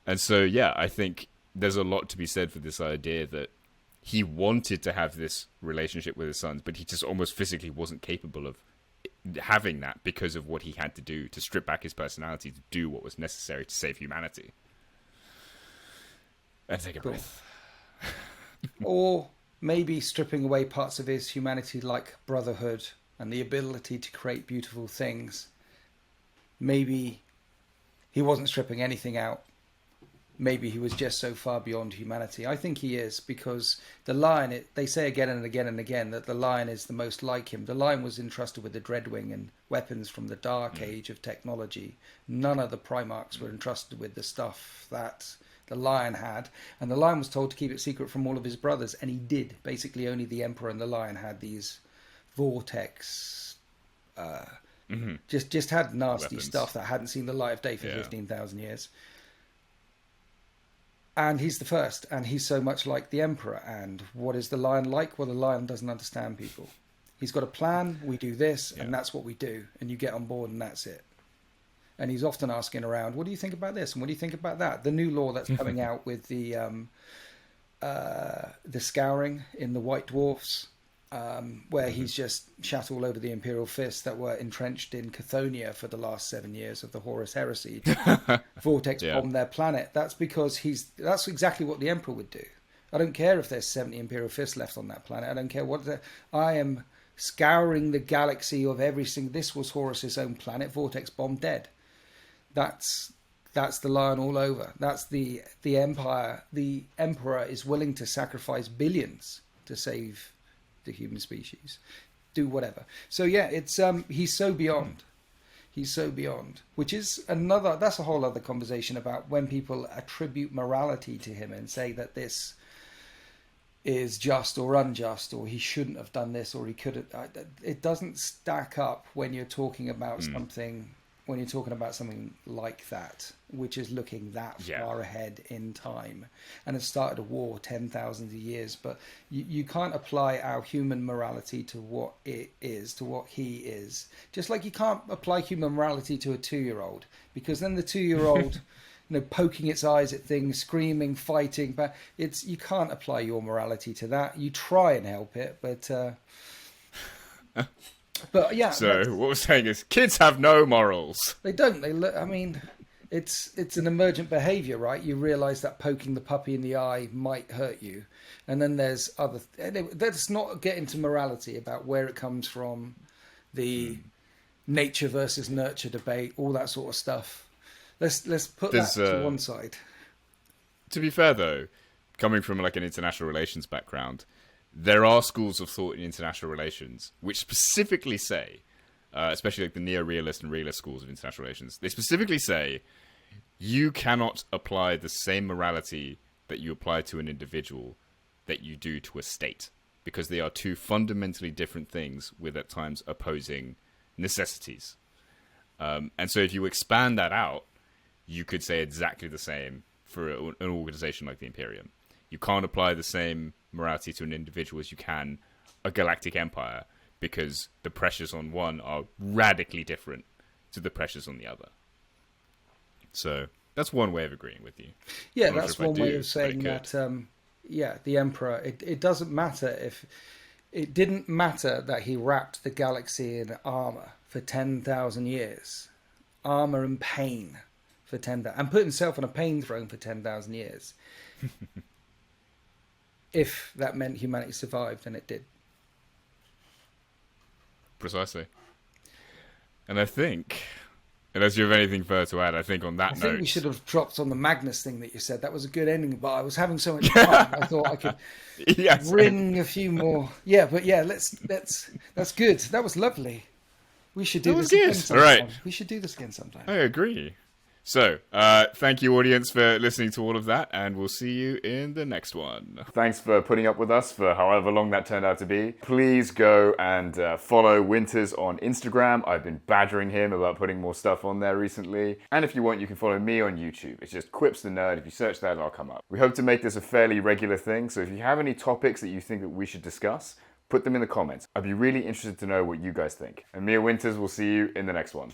Speaker 3: And so, yeah, I think there's a lot to be said for this idea that he wanted to have this relationship with his sons, but he just almost physically wasn't capable of having that because of what he had to do to strip back his personality to do what was necessary to save humanity. And take a breath.
Speaker 2: Or maybe stripping away parts of his humanity like brotherhood and the ability to create beautiful things. Maybe he wasn't stripping anything out. Maybe he was just so far beyond humanity. I think he is, because the Lion, they say again and again and again that the Lion is the most like him. The Lion was entrusted with the Dreadwing and weapons from the Dark Age of technology. None of the Primarchs were entrusted with the stuff that the Lion had. And the Lion was told to keep it secret from all of his brothers, and he did. Basically, only the Emperor and the Lion had these vortex... Just had nasty weapons. Stuff that hadn't seen the light of day for 15,000 years. And he's the first, and he's so much like the Emperor. And what is the Lion like? Well, the Lion doesn't understand people. He's got a plan, we do this, and that's what we do. And you get on board, and that's it. And he's often asking around, what do you think about this? And what do you think about that? The new law that's coming out with the scouring in the White Dwarfs, where he's just shat all over the Imperial fists that were entrenched in Chthoniya for the last 7 years of the Horus Heresy. Vortex bomb their planet. That's because that's exactly what the Emperor would do. I don't care if there's 70 Imperial fists left on that planet. I don't care I am scouring the galaxy of every single... This was Horus's own planet. Vortex bomb dead. That's the line all over. That's the Empire. The Emperor is willing to sacrifice billions to save the human species. Do whatever. So yeah, it's he's so beyond. He's so beyond. Which is that's a whole other conversation about when people attribute morality to him and say that this is just or unjust, or he shouldn't have done this, or he could have. It doesn't stack up when you're talking about something. When you're talking about something like that, which is looking that far ahead in time, and has started a war 10,000 years, but you can't apply our human morality to what it is, to what he is. Just like you can't apply human morality to a 2-year-old, because then the 2-year-old, poking its eyes at things, screaming, fighting, but you can't apply your morality to that. You try and help it, but. But yeah.
Speaker 3: So what we're saying is, kids have no morals.
Speaker 2: They don't. I mean, it's an emergent behaviour, right? You realise that poking the puppy in the eye might hurt you, and then there's other. Let's not get into morality about where it comes from, the nature versus nurture debate, all that sort of stuff. Let's put that to one side.
Speaker 3: To be fair, though, coming from like an international relations background, there are schools of thought in international relations which specifically say, especially like the neo-realist and realist schools of international relations, they specifically say you cannot apply the same morality that you apply to an individual that you do to a state, because they are two fundamentally different things with at times opposing necessities. And so if you expand that out, you could say exactly the same for an organization like the Imperium. You can't apply the same morality to an individual as you can a galactic empire, because the pressures on one are radically different to the pressures on the other. So that's one way of agreeing with you.
Speaker 2: Yeah, that's one way of saying that. The Emperor. It doesn't matter if it didn't matter that he wrapped the galaxy in armor for 10,000 years, armor and pain for 10,000, and put himself on a pain throne for 10,000 years. If that meant humanity survived, and it did.
Speaker 3: Precisely. And I think, unless you have anything further to add, I think on that note... I think
Speaker 2: we should have dropped on the Magnus thing that you said. That was a good ending, but I was having so much fun. I thought I could bring a few more... Yeah, but yeah, let's... That's good. That was lovely. We should do this again sometime.
Speaker 3: All right.
Speaker 2: We should do this again sometime.
Speaker 3: I agree. So, thank you, audience, for listening to all of that, and we'll see you in the next one.
Speaker 1: Thanks for putting up with us for however long that turned out to be. Please go and follow Winters on Instagram. I've been badgering him about putting more stuff on there recently. And if you want, you can follow me on YouTube. It's just Quips the Nerd. If you search that, I'll come up. We hope to make this a fairly regular thing, so if you have any topics that you think that we should discuss, put them in the comments. I'd be really interested to know what you guys think. And me and Winters will see you in the next one.